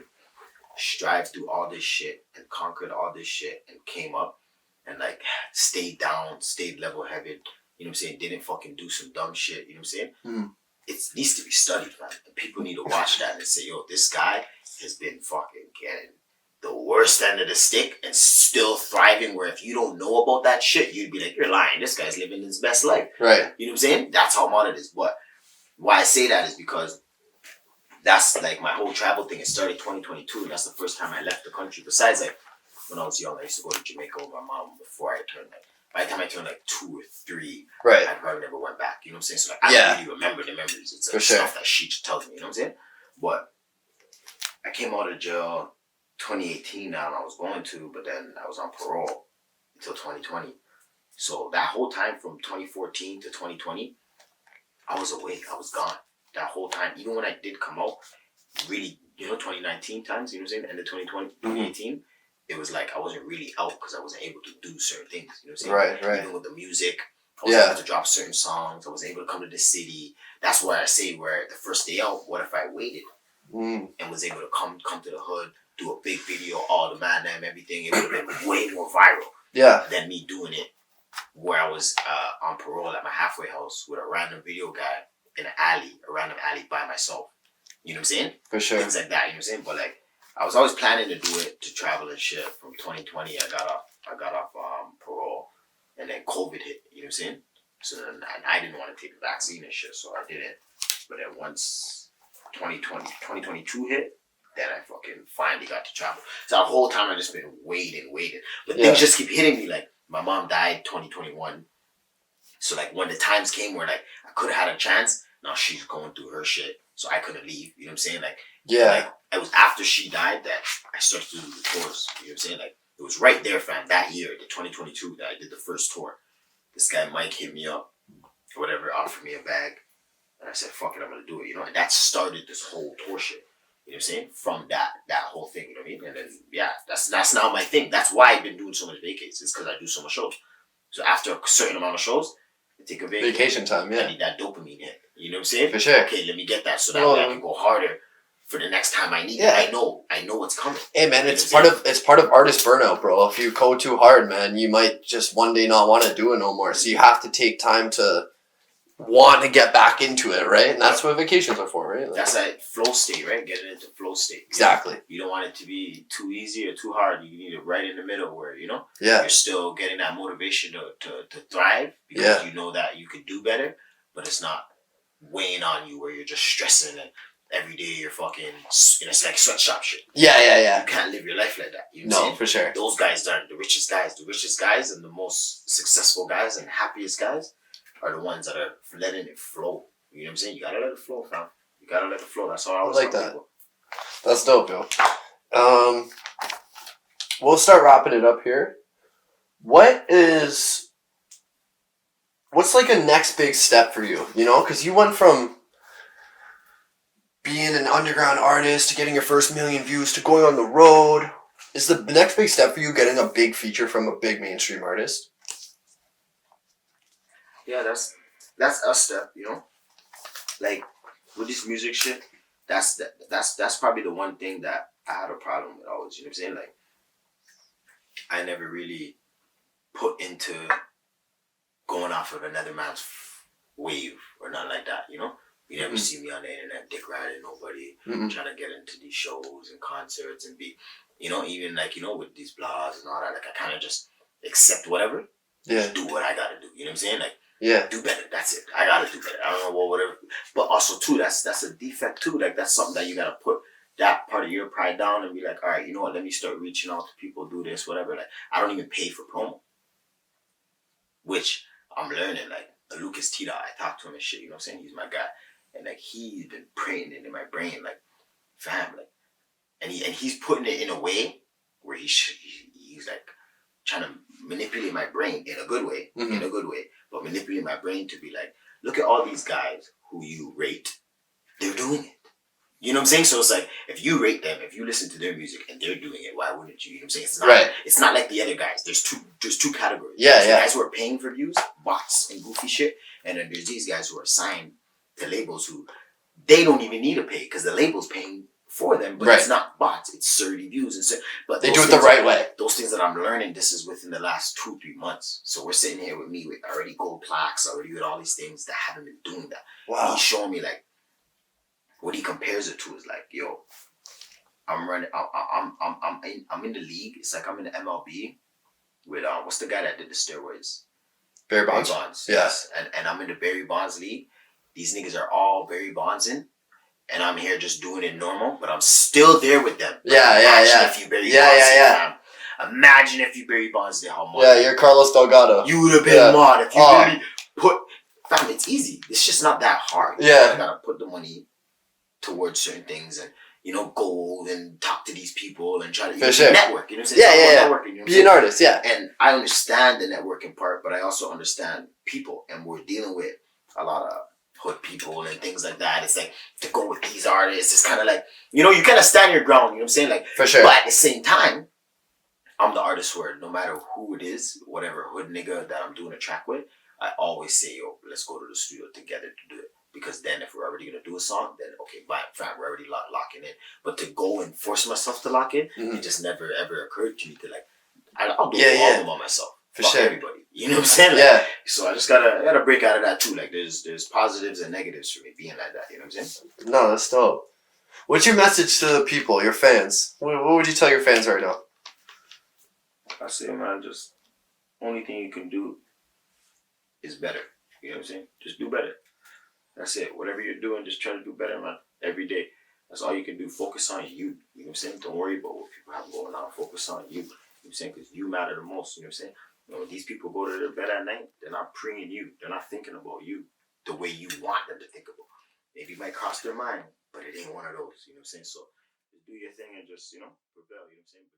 strived through all this shit and conquered all this shit and came up and like stayed down, stayed level headed. You know what I'm saying? Didn't fucking do some dumb shit. You know what I'm saying? It needs to be studied, man. And people need to watch that and say, yo, this guy has been fucking getting the worst end of the stick and still thriving, where if you don't know about that shit, you'd be like, you're lying. This guy's living his best life.
Right.
You know what I'm saying? That's how modern it is. But why I say that is because that's like my whole travel thing. It started 2022. And that's the first time I left the country. Besides, like, when I was young, I used to go to Jamaica with my mom before I turned like, by the time I turned like 2 or 3,
Right.
I probably never went back. You know what I'm saying? So like, I don't really remember the memories. It's like stuff that she tells me. You know what I'm saying? But I came out of jail 2018 now, and I was going to, but then I was on parole until 2020. So that whole time from 2014 to 2020, I was away. I was gone. That whole time, even when I did come out, really, you know, 2019 times, you know what I'm saying? End of 2020, 2018. It was like I wasn't really out because I wasn't able to do certain things. You know what I'm saying?
Right.
Even with the music, I was able to drop certain songs. I was able to come to the city. That's why I say, where the first day out, what if I waited and was able to come to the hood, do a big video, all the man them, everything. It would have been way more viral than me doing it where I was on parole at my halfway house with a random video guy in an alley, a random alley by myself. You know what I'm saying?
For sure.
Things like that, you know what I'm saying? But like, I was always planning to do it, to travel and shit. From 2020, I got off parole, and then COVID hit. You know what I'm saying? So then I didn't want to take the vaccine and shit, so I didn't. But then once 2022 hit, then I fucking finally got to travel. So the whole time I just been waiting. But things just keep hitting me. Like, my mom died 2021. So like when the times came where like I could have had a chance, now she's going through her shit, so I couldn't leave. You know what I'm saying? Like, like, it was after she died that I started to do the tours. You know what I'm saying? Like, it was right there, fam. That year, the 2022, that I did the first tour. This guy Mike hit me up, or whatever, offered me a bag, and I said, "Fuck it, I'm gonna do it." You know, and that started this whole tour shit. You know what I'm saying? From that whole thing. You know what I mean? And then that's now my thing. That's why I've been doing so many vacations. It's because I do so much shows. So after a certain amount of shows, I take a
vacation time.
I need that dopamine hit. You know what I'm saying?
For sure.
Okay, let me get that so that way I can go harder for the next time I need it. I know what's coming.
Hey man, it's part of artist burnout, bro. If you go too hard, man, you might just one day not want to do it no more. So you have to take time to want to get back into it, right? And that's what vacations are for, right? Like,
that's that flow state, right? Getting into flow state.
Exactly.
You don't want it to be too easy or too hard. You need it right in the middle where, you know,
yeah,
you're still getting that motivation to thrive because you know that you could do better, but it's not weighing on you where you're just stressing and every day you're fucking, it's like sweatshop shit.
Yeah.
You can't live your life like that. You know what I'm
No,
saying?
for sure.
Those guys aren't the richest guys. The richest guys and the most successful guys and happiest guys are the ones that are letting it flow. You know what I'm saying? You gotta let it flow, fam. You gotta let it flow. That's all I was
like
telling
that.
people.
That's dope, yo. We'll start wrapping it up here. What's like a next big step for you? You know, because you went from being an underground artist to getting your first million views to going on the road. Is the next big step for you getting a big feature from a big mainstream artist?
Yeah, that's a step, you know? Like, with this music shit, that's probably the one thing that I had a problem with always, you know what I'm saying? Like, I never really put into going off of another man's wave or nothing like that, you know? You never see me on the internet dick riding nobody, trying to get into these shows and concerts and be, you know, even like, you know, with these blogs and all that, like I kind of just accept whatever, just do what I gotta do, you know what I'm saying? Like, do better, that's it. I gotta do better. I don't know what, whatever. But also, too, that's a defect, too. Like, that's something that you gotta put that part of your pride down and be like, all right, you know what, let me start reaching out to people, do this, whatever. Like, I don't even pay for promo, which I'm learning. Like, Lucas Tita, I talked to him and shit, you know what I'm saying? He's my guy. And, like, he's been praying it in my brain, like, fam, like, and he's putting it in a way where he's like, trying to manipulate my brain in a good way, but manipulate my brain to be like, look at all these guys who you rate, they're doing it. You know what I'm saying? So it's like, if you rate them, if you listen to their music and they're doing it, why wouldn't you? You know what I'm saying? It's not like the other guys. There's two categories. There's the guys who are paying for views, bots and goofy shit, and then there's these guys who are signed to labels who they don't even need to pay because the label's paying for them, but it's not bots, it's 30 views and so, but
they do it the right way.
Those things that I'm learning, this is within the last 2-3 months. So we're sitting here with me with already gold plaques, already with all these things that haven't been doing that. Wow. He's showing me like what he compares it to is like, yo, I'm running, I'm in the league. It's like I'm in the MLB with what's the guy that did the steroids?
Barry Bonds.
Yes, and I'm in the Barry Bonds league. These niggas are all Barry Bonds in. And I'm here just doing it normal, but I'm still there with them. Imagine if you Barry Bonds Imagine if you Barry Bonds did how much. Yeah,
you're Carlos Delgado.
You would have been mod if you really put. Fam, it's easy. It's just not that hard.
Yeah.
You gotta put the money towards certain things and, you know, go and talk to these people and try to network. You know what I'm saying? Networking, you know
be an artist,
And I understand the networking part, but I also understand people, and we're dealing with a lot of hood people and things like that. It's like to go with these artists, it's kind of like, you know, you kind of stand your ground, you know what I'm saying? Like,
for sure.
But at the same time, I'm the artist where no matter who it is, whatever hood nigga that I'm doing a track with, I always say, yo, let's go to the studio together to do it. Because then if we're already going to do a song, then okay, fine, we're already locking in. But to go and force myself to lock in, it just never ever occurred to me to like, I'll do all of them on myself. For sure. Everybody. You know what I'm saying? Like, so I just gotta break out of that too. Like there's positives and negatives for me being like that. You know what I'm saying?
No, that's dope. What's your message to the people, your fans? What would you tell your fans right now?
I say, man, just only thing you can do is better. You know what I'm saying? Just do better. That's it. Whatever you're doing, just try to do better, man. Every day. That's all you can do. Focus on you. You know what I'm saying? Don't worry about what people have going on. Focus on you. You know what I'm saying? Because you matter the most. You know what I'm saying? You know, when these people go to their bed at night, they're not preying you. They're not thinking about you the way you want them to think about. Maybe it might cross their mind, but it ain't one of those. You know what I'm saying? So just do your thing and just, you know, rebel. You know what I'm saying?